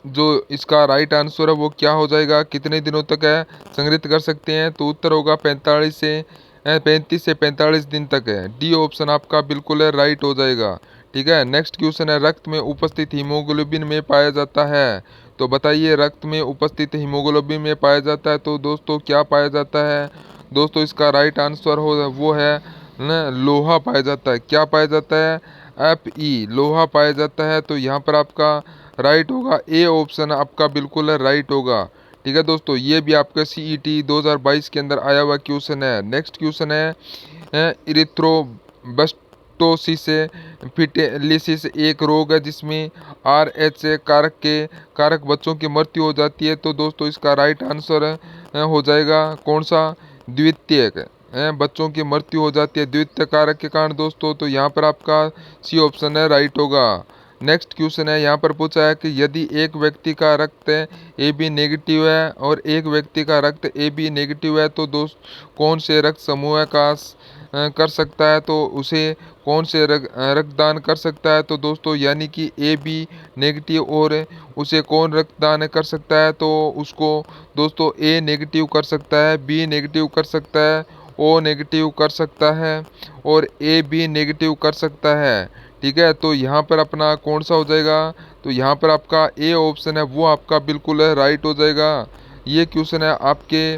[SPEAKER 1] जो इसका राइट आंसर है वो क्या हो जाएगा, कितने दिनों तक है संग्रहित कर सकते हैं। तो उत्तर होगा 35 से 45 दिन तक है। डी ऑप्शन आपका बिल्कुल है राइट हो जाएगा। ठीक है, नेक्स्ट क्वेश्चन है, रक्त में उपस्थित हीमोग्लोबिन में पाया जाता है। तो बताइए रक्त में उपस्थित हीमोग्लोबिन में पाया जाता है तो दोस्तों क्या पाया जाता है। दोस्तों इसका राइट आंसर हो वो है न लोहा पाया जाता है। क्या पाया जाता है, Fe लोहा पाया जाता है। तो यहाँ पर आपका राइट होगा ए ऑप्शन आपका बिल्कुल राइट होगा। ठीक है दोस्तों, ये भी आपका CET 2022 के अंदर आया हुआ क्वेश्चन है। नेक्स्ट क्वेश्चन है इरिथ्रोब्लास्टोसिस फिटेलिसिस एक रोग है जिसमें RH कारक बच्चों की मृत्यु हो जाती है। तो दोस्तों इसका राइट आंसर हो जाएगा कौन सा, द्वितीयक बच्चों की मृत्यु हो जाती है द्वितीय कारक के कारण दोस्तों। तो यहाँ पर आपका सी ऑप्शन है राइट होगा। नेक्स्ट क्वेश्चन है, यहाँ पर पूछा है कि यदि एक व्यक्ति का रक्त AB नेगेटिव है और एक व्यक्ति का रक्त AB नेगेटिव है तो दोस्त कौन से रक्त समूह का कर सकता है। तो उसे कौन से रक्तदान कर सकता है। तो दोस्तों यानी कि AB नेगेटिव और उसे कौन रक्तदान कर सकता है। तो उसको दोस्तों A नेगेटिव कर सकता है, B नेगेटिव कर सकता है, O नेगेटिव कर सकता है और AB नेगेटिव कर सकता है। ठीक है, तो यहाँ पर अपना कौन सा हो जाएगा। तो यहाँ पर आपका ए ऑप्शन है वो आपका बिल्कुल राइट हो जाएगा। ये क्वेश्चन है आपके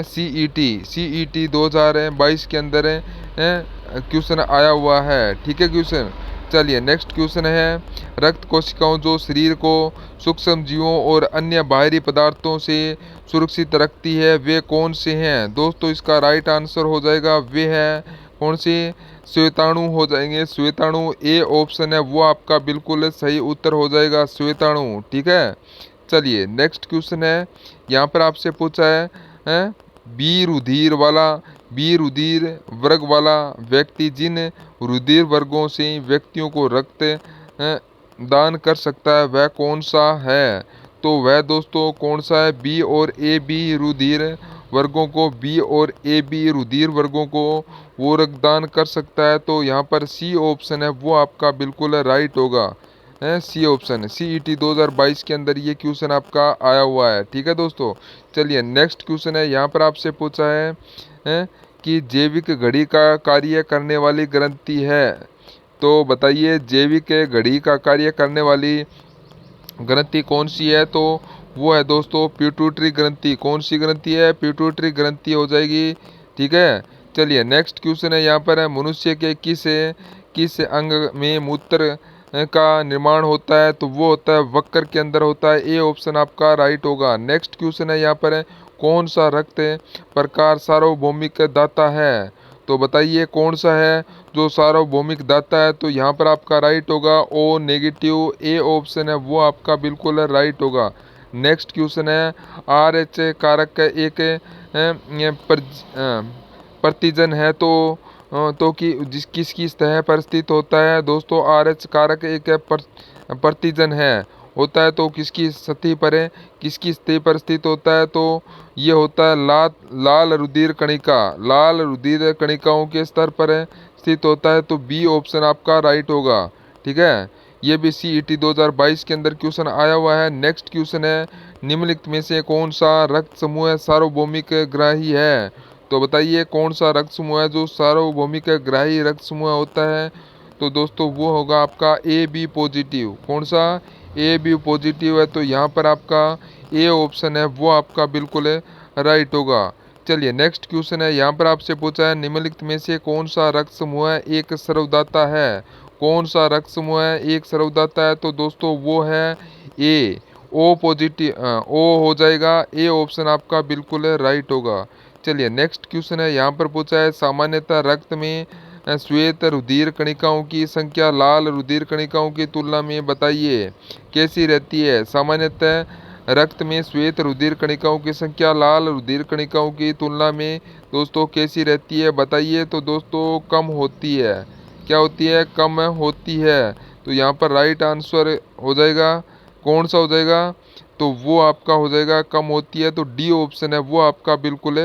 [SPEAKER 1] CET 2022 के अंदर क्वेश्चन आया हुआ है। ठीक है क्वेश्चन, चलिए नेक्स्ट क्वेश्चन है, रक्त कोशिकाओं जो शरीर को सूक्ष्म जीवों और अन्य बाहरी पदार्थों से सुरक्षित रखती है वे कौन से हैं। दोस्तों इसका राइट आंसर हो जाएगा वे है कौन से, श्वेताणु हो जाएंगे। श्वेताणु ए ऑप्शन है वो आपका बिल्कुल सही उत्तर हो जाएगा, श्वेताणु। ठीक है, चलिए नेक्स्ट क्वेश्चन है, यहाँ पर आपसे पूछा है बी रुधिर वर्ग वाला व्यक्ति जिन रुधिर वर्गों से व्यक्तियों को रक्त दान कर सकता है वह कौन सा है। तो वह दोस्तों कौन सा है, बी और ए बी रुधिर वर्गों को, बी और ए बी रुधिर वर्गों को वो रक्तदान कर सकता है। तो यहाँ पर सी ऑप्शन है वो आपका बिल्कुल राइट होगा, सी ऑप्शन। CET 2022 के अंदर ये क्वेश्चन आपका आया हुआ है। ठीक है दोस्तों, चलिए नेक्स्ट क्वेश्चन है, यहाँ पर आपसे पूछा है कि जैविक घड़ी का कार्य करने वाली ग्रंथि है। तो बताइए जैविक घड़ी का कार्य करने वाली ग्रंथि कौन सी है। तो वो है दोस्तों पिट्यूटरी ग्रंथि। कौन सी ग्रंथि है, पिट्यूटरी ग्रंथि हो जाएगी। ठीक है, चलिए नेक्स्ट क्वेश्चन है, यहाँ पर है मनुष्य के किस अंग में मूत्र का निर्माण होता है। तो वो होता है वक्र के अंदर होता है। ए ऑप्शन आपका राइट होगा। नेक्स्ट क्वेश्चन है, यहाँ पर है कौन सा रक्त प्रकार सार्वभौमिक दाता है। तो बताइए कौन सा है जो सार्वभौमिक दाता है। तो यहाँ पर आपका राइट होगा O नेगेटिव, ए ऑप्शन है वो आपका बिल्कुल राइट होगा। नेक्स्ट क्वेश्चन है, RH कारक का एक प्रतिजन है तो कि किसकी सतह पर स्थित होता है। दोस्तों RH कारक एक प्रतिजन है होता है तो किसकी सतह पर है, किसकी सतह पर स्थित होता है। तो ये होता है लाल रुधिर कणिका, लाल रुधिर कणिकाओं के स्तर पर स्थित होता है। तो बी ऑप्शन आपका राइट होगा। ठीक है, ये भी CET 2022 के अंदर क्वेश्चन आया हुआ है। नेक्स्ट क्वेश्चन है, निम्नलिखित में से कौन सा रक्त समूह सार्वभौमिक ग्राही है। तो बताइए कौन सा रक्त समूह है जो सार्वभौमिक ग्राही रक्त समूह होता है। तो दोस्तों वो होगा आपका AB पॉजिटिव। कौन सा, AB पॉजिटिव है। तो यहाँ पर आपका ए ऑप्शन है वो आपका बिल्कुल राइट होगा। चलिए नेक्स्ट क्वेश्चन है, यहाँ पर आपसे पूछा है निम्नलिखित में से कौन सा रक्त समूह एक सर्वदाता है। कौन सा रक्त समूह एक सर्वदाता है। तो दोस्तों वो है ए, O पॉजिटिव, O हो जाएगा। ए ऑप्शन आपका बिल्कुल राइट होगा। चलिए नेक्स्ट क्वेश्चन है, यहाँ पर पूछा है सामान्यतः रक्त में श्वेत रुधिर कणिकाओं की संख्या लाल रुधिर कणिकाओं की तुलना में बताइए कैसी रहती है। सामान्यतः रक्त में श्वेत रुधिर कणिकाओं की संख्या लाल रुधिर कणिकाओं की तुलना में दोस्तों कैसी रहती है बताइए। तो दोस्तों कम होती है। क्या होती है, कम होती है। तो यहाँ पर राइट आंसर हो जाएगा कौन सा हो जाएगा। तो वो आपका हो जाएगा कम होती है। तो डी ऑप्शन है वो आपका बिल्कुल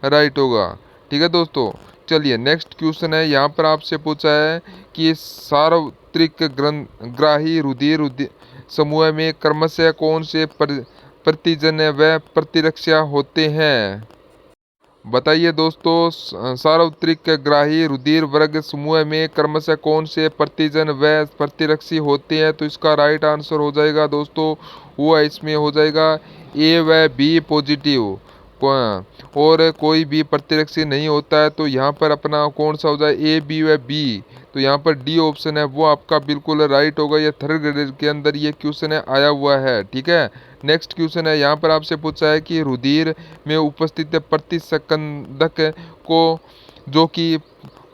[SPEAKER 1] राइट होगा। ठीक है दोस्तों, चलिए नेक्स्ट क्वेश्चन है, यहाँ पर आपसे पूछा है कि सार्वत्रिक ग्राही रुधिर समूह में क्रमशः कौन से प्रतिजन्य व प्रतिरक्षा होते हैं। बताइए दोस्तों, सार्वत्रिक ग्राही रुधिर वर्ग समूह में क्रमशः कौन से प्रतिजन व प्रतिरक्षी होते हैं। तो इसका राइट आंसर हो जाएगा दोस्तों, वो इसमें हो जाएगा ए व बी पॉजिटिव। और कोई भी प्रतिरक्षी नहीं होता है, तो यहाँ पर अपना कौन सा हो जाए, ए बी व बी। तो यहाँ पर डी ऑप्शन है वो आपका बिल्कुल राइट होगा। ये थर्ड ग्रेड के अंदर ये क्वेश्चन है आया हुआ है, ठीक है। नेक्स्ट क्वेश्चन है, यहाँ पर आपसे पूछा है कि रुधिर में उपस्थित प्रतिस्कंदक को जो कि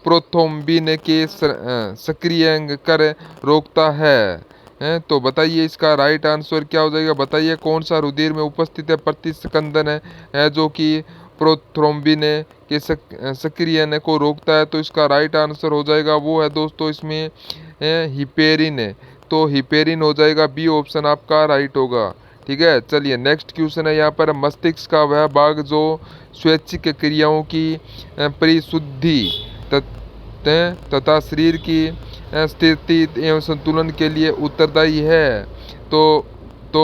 [SPEAKER 1] प्रोथ्रोम्बिन के सक्रिय कर रोकता है। तो बताइए इसका राइट आंसर क्या हो जाएगा। बताइए कौन सा रुधिर में उपस्थित है प्रतिस्कंदन है जो कि प्रोथ्रोम्बिन के सक्रियण को रोकता है। तो इसका राइट आंसर हो जाएगा वो है दोस्तों इसमें हिपेरिन। तो हिपेरिन हो जाएगा, बी ऑप्शन आपका राइट होगा, ठीक है। चलिए नेक्स्ट क्वेश्चन है, यहाँ पर मस्तिष्क का वह भाग जो स्वैच्छिक क्रियाओं की परिशुद्धि तथा शरीर की स्थिति एवं संतुलन के लिए उत्तरदायी है। तो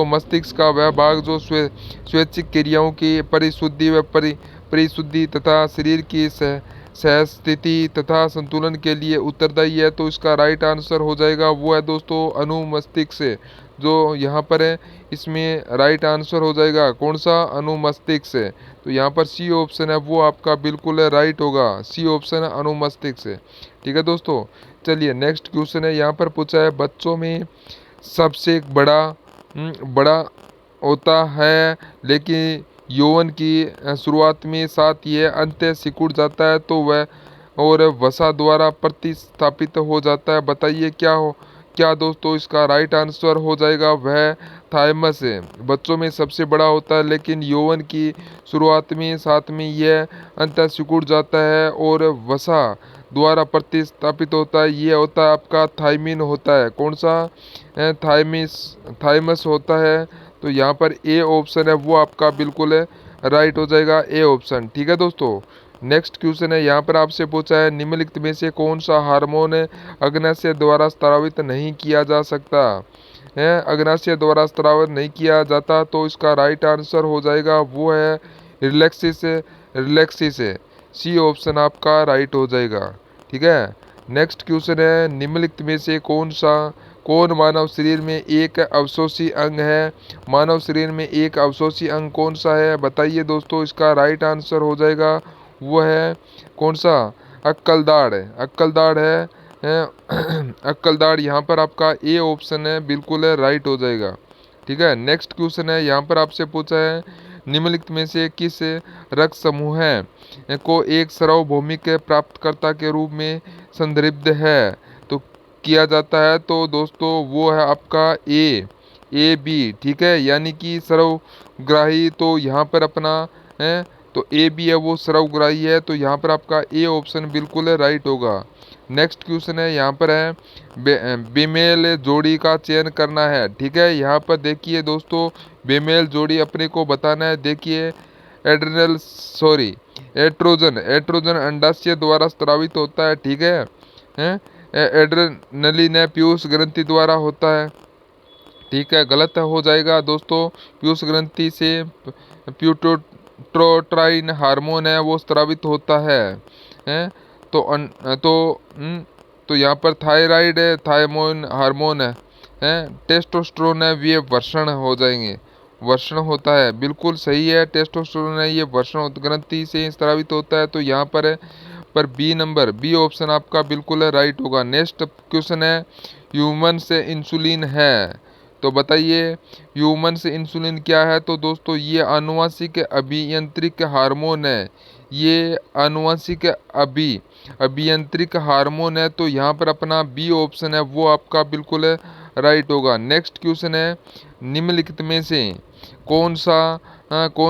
[SPEAKER 1] मस्तिष्क का वह भाग जो स्वैच्छिक क्रियाओं की परिशुद्धि व परिशुद्धि तथा शरीर की सहस्थिति तथा संतुलन के लिए उत्तरदायी है। तो इसका राइट आंसर हो जाएगा वो है दोस्तों अनुमस्तिष्क, जो यहाँ पर है इसमें राइट आंसर हो जाएगा कौन सा, अनुमस्तिष्क। तो यहाँ पर सी ऑप्शन है वो आपका बिल्कुल राइट होगा, सी ऑप्शन है अनुमस्तिष्क, ठीक है दोस्तों। चलिए नेक्स्ट क्वेश्चन है, यहाँ पर पूछा है बच्चों में सबसे बड़ा होता है लेकिन यौवन की शुरुआत में साथ ये अंत सिकुड़ जाता है तो वह और वसा द्वारा प्रतिस्थापित हो जाता है। बताइए क्या दोस्तों इसका राइट आंसर हो जाएगा वह थाइमस है। बच्चों में सबसे बड़ा होता है लेकिन यौवन की शुरुआत में साथ में यह अंत सिकुड़ जाता है और वसा द्वारा प्रतिस्थापित होता है, ये होता है आपका थाइमिन होता है। कौन सा, थाइमस होता है। तो यहाँ पर ए ऑप्शन है वो आपका बिल्कुल राइट हो जाएगा, ए ऑप्शन, ठीक है दोस्तों। नेक्स्ट क्वेश्चन है, यहाँ पर आपसे पूछा है निम्नलिखित में से कौन सा हार्मोन अग्नाशय द्वारा स्रावित नहीं किया जा सकता है। अग्नाशय द्वारा स्रावित नहीं किया जाता, तो इसका राइट आंसर हो जाएगा वो है रिलैक्सिस, सी ऑप्शन आपका राइट हो जाएगा, ठीक है। नेक्स्ट क्वेश्चन है, निम्नलिखित में से कौन मानव शरीर में एक अवशोषी अंग है। मानव शरीर में एक अवशोषी अंग कौन सा है। बताइए दोस्तों इसका राइट आंसर हो जाएगा वो है कौन सा, अक्कलदाढ़ है, अक्कलदाढ़ यहाँ पर आपका ए ऑप्शन है बिल्कुल राइट हो जाएगा, ठीक है। नेक्स्ट क्वेश्चन है, यहाँ पर आपसे पूछा है निम्नलिखित में से किस रक्त समूह को एक सार्वभौमिक प्राप्तकर्ता के रूप में संदर्भित है तो किया जाता है। तो दोस्तों वो है आपका ए बी, ठीक है, यानी कि सर्वग्राही। तो यहाँ पर अपना है तो ए बी है वो सर्वग्राही है, तो यहाँ पर आपका ए ऑप्शन बिल्कुल राइट होगा। नेक्स्ट क्वेश्चन है, यहाँ पर है बेमेल जोड़ी का चयन करना है, ठीक है। यहाँ पर देखिए दोस्तों बेमेल जोड़ी अपने को बताना है। देखिए एट्रोजन अंडाशय द्वारा स्रावित होता है, ठीक है। एड्रेनलिन पीयूष ग्रंथि द्वारा होता है, ठीक है। गलत हो जाएगा दोस्तों, पीयूष ग्रंथि से प्यूटोट्रोट्राइन हार्मोन है वो स्रावित होता है। तो यहाँ पर थायराइड है, थायमोन हार्मोन है, टेस्टोस्टेरोन है, ये वर्षण हो जाएंगे, वर्षण होता है, बिल्कुल सही है। टेस्टोस्टेरोन है ये वर्षण ग्रंथि से स्रावित होता है। तो यहाँ पर है पर बी ऑप्शन आपका बिल्कुल राइट होगा। नेक्स्ट क्वेश्चन है, ह्यूमन से इंसुलिन है, तो बताइए ह्यूमन से इंसुलिन क्या है। तो दोस्तों ये आनुवंशिक अभियांत्रिक हार्मोन है, ये आनुवंशिक अभियांत्रिक हार्मोन है। तो यहाँ पर अपना बी ऑप्शन है वो आपका बिल्कुल राइट होगा। नेक्स्ट क्वेश्चन है, निम्नलिखित में से कौन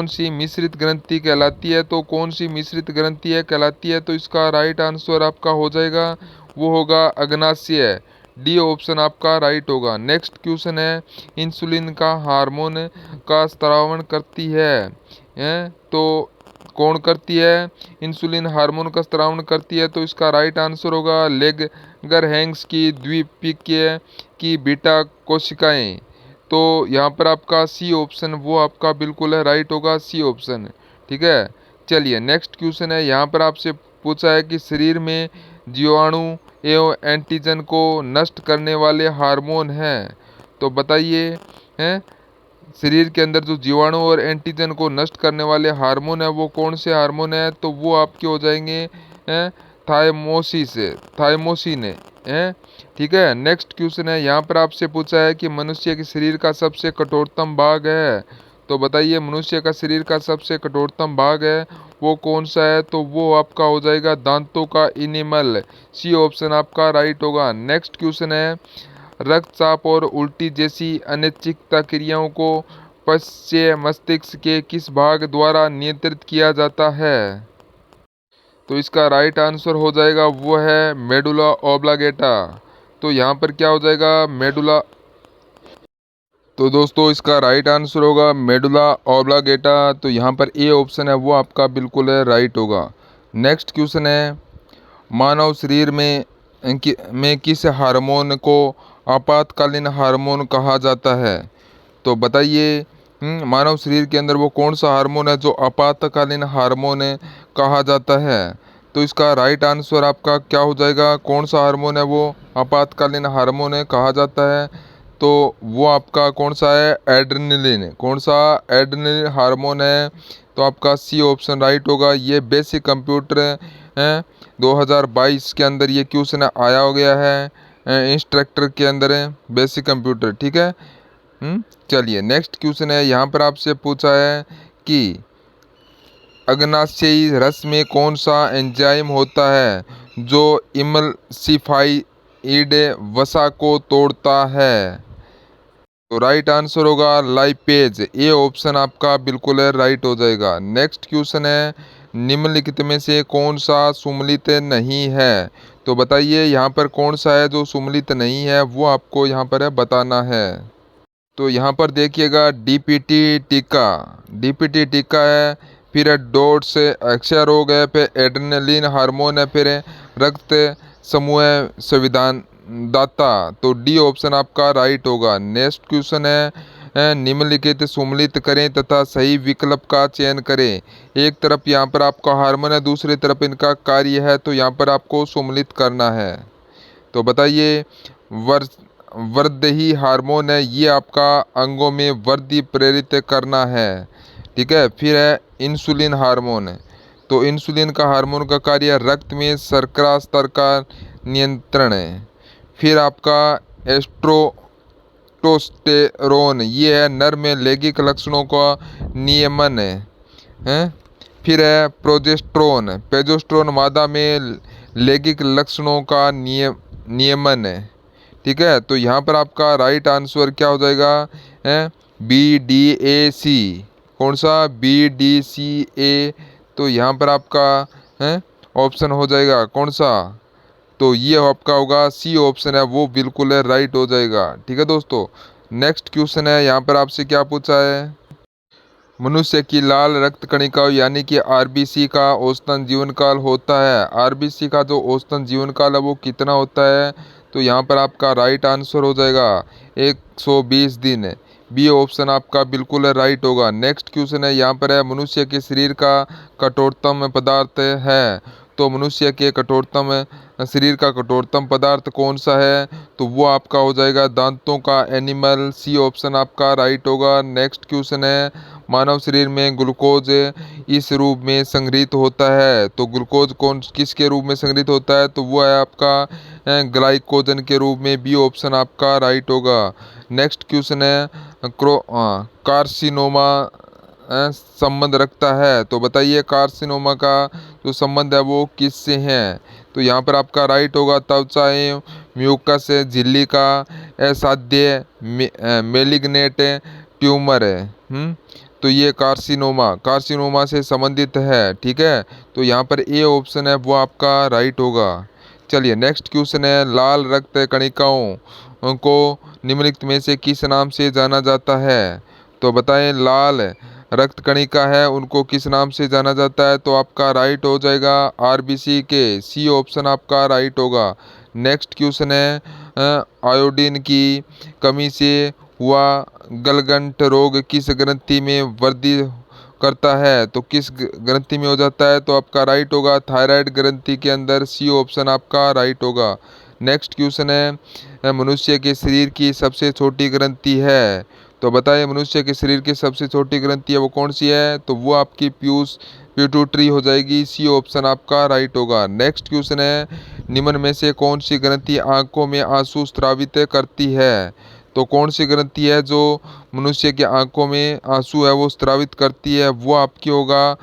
[SPEAKER 1] सी मिश्रित ग्रंथि कहलाती है। तो कौन सी मिश्रित ग्रंथि कहलाती है। तो इसका राइट आंसर आपका हो जाएगा वो होगा अग्नाशय, डी ऑप्शन आपका राइट होगा। नेक्स्ट क्वेश्चन है, इंसुलिन का हार्मोन का स्रावण करती है, तो कौन करती है? इंसुलिन हार्मोन का स्रावन करती है। तो इसका राइट आंसर होगा लेगरहैंस की द्विपीकीय की बीटा कोशिकाएं। तो यहाँ पर आपका सी ऑप्शन वो आपका बिल्कुल है राइट होगा, सी ऑप्शन। ठीक है, चलिए नेक्स्ट क्वेश्चन है। यहाँ पर आपसे पूछा है कि शरीर में जीवाणु एवं एंटीजन को नष्ट करने वाले हार्मोन हैं। तो बताइए, हैं शरीर के अंदर जो जीवाणु और एंटीजन को नष्ट करने वाले हार्मोन है वो कौन से हार्मोन है? तो वो आपके हो जाएंगे हैं थायमोसिन है। ठीक है, नेक्स्ट क्वेश्चन है। यहाँ पर आपसे पूछा है कि मनुष्य के शरीर का सबसे कठोरतम भाग है। तो बताइए मनुष्य का शरीर का सबसे कठोरतम भाग है वो कौन सा है? तो वो आपका हो जाएगा दांतों का इनेमल। सी ऑप्शन आपका राइट होगा। नेक्स्ट क्वेश्चन है, रक्तचाप और उल्टी जैसी अनैच्छिक क्रियाओं को पश्च मस्तिष्क के किस भाग द्वारा नियंत्रित किया जाता है? तो इसका राइट आंसर हो जाएगा वो है मेडुला ऑब्लांगेटा। तो यहाँ पर क्या हो जाएगा? मेडुला। तो दोस्तों इसका राइट आंसर होगा मेडुला ऑब्लांगेटा। तो यहाँ पर ए ऑप्शन है वो आपका बिल्कुल है राइट होगा। नेक्स्ट क्वेश्चन है, मानव शरीर में किस हार्मोन को आपातकालीन हार्मोन कहा जाता है? तो बताइए मानव शरीर के अंदर वो कौन सा हार्मोन है जो आपातकालीन हार्मोन कहा जाता है? तो इसका राइट आंसर आपका क्या हो जाएगा? कौन सा हार्मोन है वो आपातकालीन हार्मोन कहा जाता है? तो वो आपका कौन सा है? एड्रेनलिन। कौन सा? एड्रेनलिन हार्मोन है। तो आपका सी ऑप्शन राइट होगा। ये बेसिक कंप्यूटर है 2022 के अंदर ये क्वेश्चन आया हो गया है इंस्ट्रक्टर के अंदर है बेसिक कंप्यूटर। ठीक है, चलिए नेक्स्ट क्वेश्चन है। यहाँ पर आपसे पूछा है कि अग्नाशयी रस में कौन सा एंजाइम होता है जो इमल्सिफाइड वसा को तोड़ता है? तो राइट आंसर होगा लाइपेज। ए ऑप्शन आपका बिल्कुल है राइट हो जाएगा। नेक्स्ट क्वेश्चन है, निम्नलिखित में से कौन सा सुमेलित नहीं है? तो बताइए यहाँ पर कौन सा है जो सुमेलित नहीं है वो आपको यहाँ पर है बताना है। तो यहाँ पर देखिएगा डीपीटी टीका, डीपीटी टीका है, फिर है डोट्स अक्षय रोग है, फिर एड्रेनलिन हार्मोन है, फिर है रक्त समूह संविधान दाता। तो डी ऑप्शन आपका राइट होगा। नेक्स्ट क्वेश्चन है निम्नलिखित सुमेलित करें तथा सही विकल्प का चयन करें। एक तरफ यहाँ पर आपका हार्मोन है, दूसरी तरफ इनका कार्य है, तो यहाँ पर आपको सुमेलित करना है। तो बताइए वृद्धि हार्मोन है, ये आपका अंगों में वृद्धि प्रेरित करना है। ठीक है, फिर है इंसुलिन हार्मोन है। तो इंसुलिन का हार्मोन का कार्य रक्त में शर्करा स्तर का नियंत्रण है। फिर आपका एस्ट्रोस्टेरोन, ये है नर में लैंगिक लक्षणों का नियमन है। फिर है प्रोजेस्टेरोन, प्रोजेस्टेरोन मादा में लैंगिक लक्षणों का नियमन है। ठीक है, तो यहाँ पर आपका राइट आंसर क्या हो जाएगा? BDAC। कौन सा? BDCA। तो यहाँ पर आपका है ऑप्शन हो जाएगा कौन सा? तो ये आपका होगा सी ऑप्शन है वो बिल्कुल है राइट हो जाएगा। ठीक है दोस्तों, नेक्स्ट क्वेश्चन है। यहाँ पर आपसे क्या पूछा है? मनुष्य की लाल रक्त कणिका यानी कि आरबीसी का औसतन जीवन काल होता है। आरबीसी का जो औसतन जीवन काल है वो कितना होता है? तो यहाँ पर आपका राइट आंसर हो जाएगा 120 दिन। बी ऑप्शन आपका बिल्कुल राइट होगा। नेक्स्ट क्वेश्चन है। यहाँ पर है मनुष्य के शरीर का कठोरतम पदार्थ है। तो मनुष्य के शरीर का कठोरतम पदार्थ कौन सा है? तो वो आपका हो जाएगा दांतों का एनिमल। सी ऑप्शन आपका राइट होगा। नेक्स्ट क्वेश्चन है, मानव शरीर में ग्लूकोज इस रूप में संग्रहित होता है। तो ग्लूकोज किसके रूप में संग्रहित होता है? तो वो है आपका ग्लाइकोजन के रूप में। बी ऑप्शन आपका राइट होगा। नेक्स्ट क्वेश्चन है, कार्सिनोमा संबंध रखता है। तो बताइए कार्सिनोमा का जो संबंध है वो किससे है? तो यहाँ पर आपका राइट होगा त्वचा एवं म्यूकस झिल्ली का असाध्य मेलिग्नेट ट्यूमर है। तो ये कार्सिनोमा से संबंधित है। ठीक है, तो यहाँ पर ए ऑप्शन है वो आपका राइट होगा। चलिए नेक्स्ट क्वेश्चन है, लाल रक्त कणिकाओं को निम्नलिखित में से किस नाम से जाना जाता है? तो बताएं लाल रक्त कणिका है उनको किस नाम से जाना जाता है? तो आपका राइट हो जाएगा आरबीसी के, सी ऑप्शन आपका राइट होगा। नेक्स्ट क्वेश्चन है आयोडीन की कमी से हुआ गलगंट रोग किस ग्रंथि में वृद्धि करता है? तो किस ग्रंथि में हो जाता है? तो आपका राइट होगा थायराइड ग्रंथि के अंदर, सी ऑप्शन आपका राइट होगा। नेक्स्ट क्वेश्चन है मनुष्य के शरीर की सबसे छोटी ग्रंथि है, तो बताइए मनुष्य के शरीर की सबसे छोटी ग्रंथि है वो कौन सी है? तो वो आपकी पिट्यूटरी हो जाएगी, सी ऑप्शन आपका राइट होगा। नेक्स्ट क्वेश्चन है निम्न में से कौन सी ग्रंथि आंखों में आंसू स्रावित करती है? तो कौन सी ग्रंथि है जो मनुष्य की आंखों में आंसू है वो स्रावित करती है? वो आपकी होगा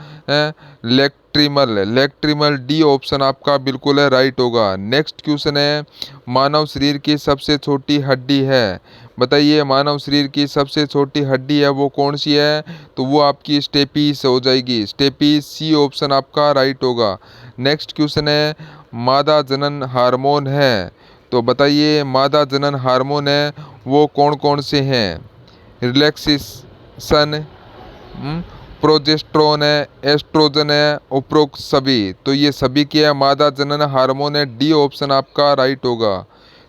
[SPEAKER 1] लैक्रिमल, डी ऑप्शन आपका बिल्कुल है राइट होगा। नेक्स्ट क्वेश्चन है मानव शरीर की सबसे छोटी हड्डी है, बताइए मानव शरीर की सबसे छोटी हड्डी है वो कौन सी है? तो वो आपकी स्टेपीस हो जाएगी, स्टेपीस, सी ऑप्शन आपका राइट होगा। नेक्स्ट क्वेश्चन है मादा जनन हार्मोन है, तो बताइए मादा जनन हार्मोन है वो कौन कौन से हैं? रिलैक्सेशन, प्रोजेस्टेरोन है, एस्ट्रोजन है, उपरोक्त सभी। तो ये सभी क्या है? मादा जनन हार्मोन है, डी ऑप्शन आपका राइट होगा।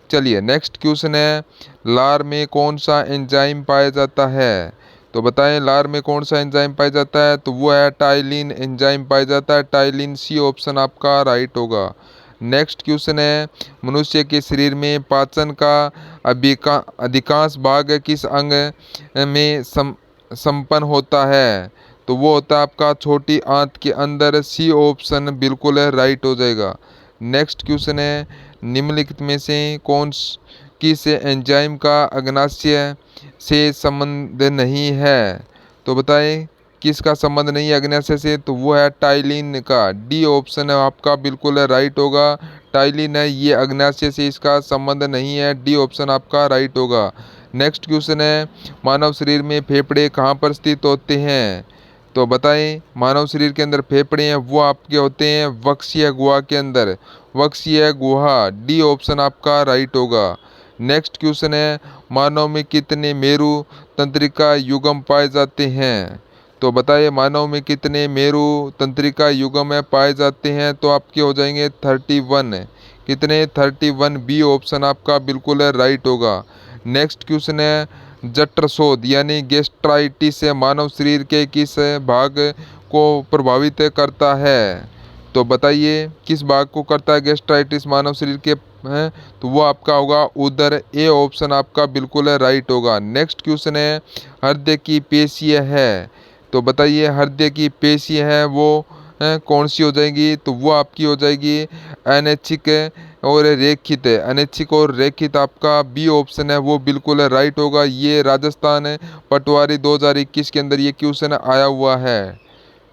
[SPEAKER 1] चलिए नेक्स्ट क्वेश्चन है लार में कौन सा एंजाइम पाया जाता है? तो बताएं लार में कौन सा एंजाइम पाया जाता है? तो वो है टाइलिन एंजाइम पाया जाता है, टाइलिन, सी ऑप्शन आपका राइट होगा। नेक्स्ट क्वेश्चन है मनुष्य के शरीर में पाचन का अधिकांश भाग किस अंग में संपन्न होता है? तो वो होता है आपका छोटी आंत के अंदर, सी ऑप्शन बिल्कुल है राइट हो जाएगा। नेक्स्ट क्वेश्चन है निम्नलिखित में से किस एंजाइम का अग्नाशय से संबंध नहीं है? तो बताएं किसका संबंध नहीं है अग्नाशय से? तो वो है टाइलिन का, डी ऑप्शन है आपका बिल्कुल है राइट होगा। टाइलिन है ये अग्नाशय से इसका संबंध नहीं है, डी ऑप्शन आपका राइट होगा। नेक्स्ट क्वेश्चन है मानव शरीर में फेफड़े कहाँ पर स्थित होते हैं? तो बताएं मानव शरीर के अंदर फेफड़े हैं वो आपके होते हैं वक्षीय गुहा के अंदर, वक्षीय गुहा, डी ऑप्शन आपका राइट होगा। नेक्स्ट क्वेश्चन है मानव में कितने मेरु तंत्रिका युग्म पाए जाते हैं? तो बताइए मानव में कितने मेरु तंत्रिका युग्म है पाए जाते हैं? तो आपके हो जाएंगे 31, कितने? 31, बी ऑप्शन आपका बिल्कुल है राइट होगा। नेक्स्ट क्वेश्चन है जठरशोथ यानी गैस्ट्राइटिस मानव शरीर के किस भाग को प्रभावित करता है? तो बताइए किस भाग को करता है गैस्ट्राइटिस मानव शरीर के हैं? तो वो आपका होगा उदर, ए ऑप्शन आपका बिल्कुल है राइट होगा। नेक्स्ट क्वेश्चन है हृदय की पेशी है, तो बताइए हृदय की पेशी है वो कौन सी हो जाएगी? तो वो आपकी हो जाएगी अनैच्छिक और रेखित है, अनैच्छिक और रेखित आपका बी ऑप्शन है वो बिल्कुल है राइट होगा। ये राजस्थान पटवारी 2021 के अंदर ये क्वेश्चन आया हुआ है।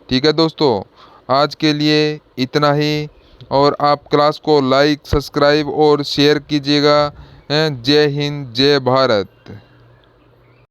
[SPEAKER 1] ठीक है दोस्तों, आज के लिए इतना ही, और आप क्लास को लाइक, सब्सक्राइब और शेयर कीजिएगा। जय हिंद, जय भारत।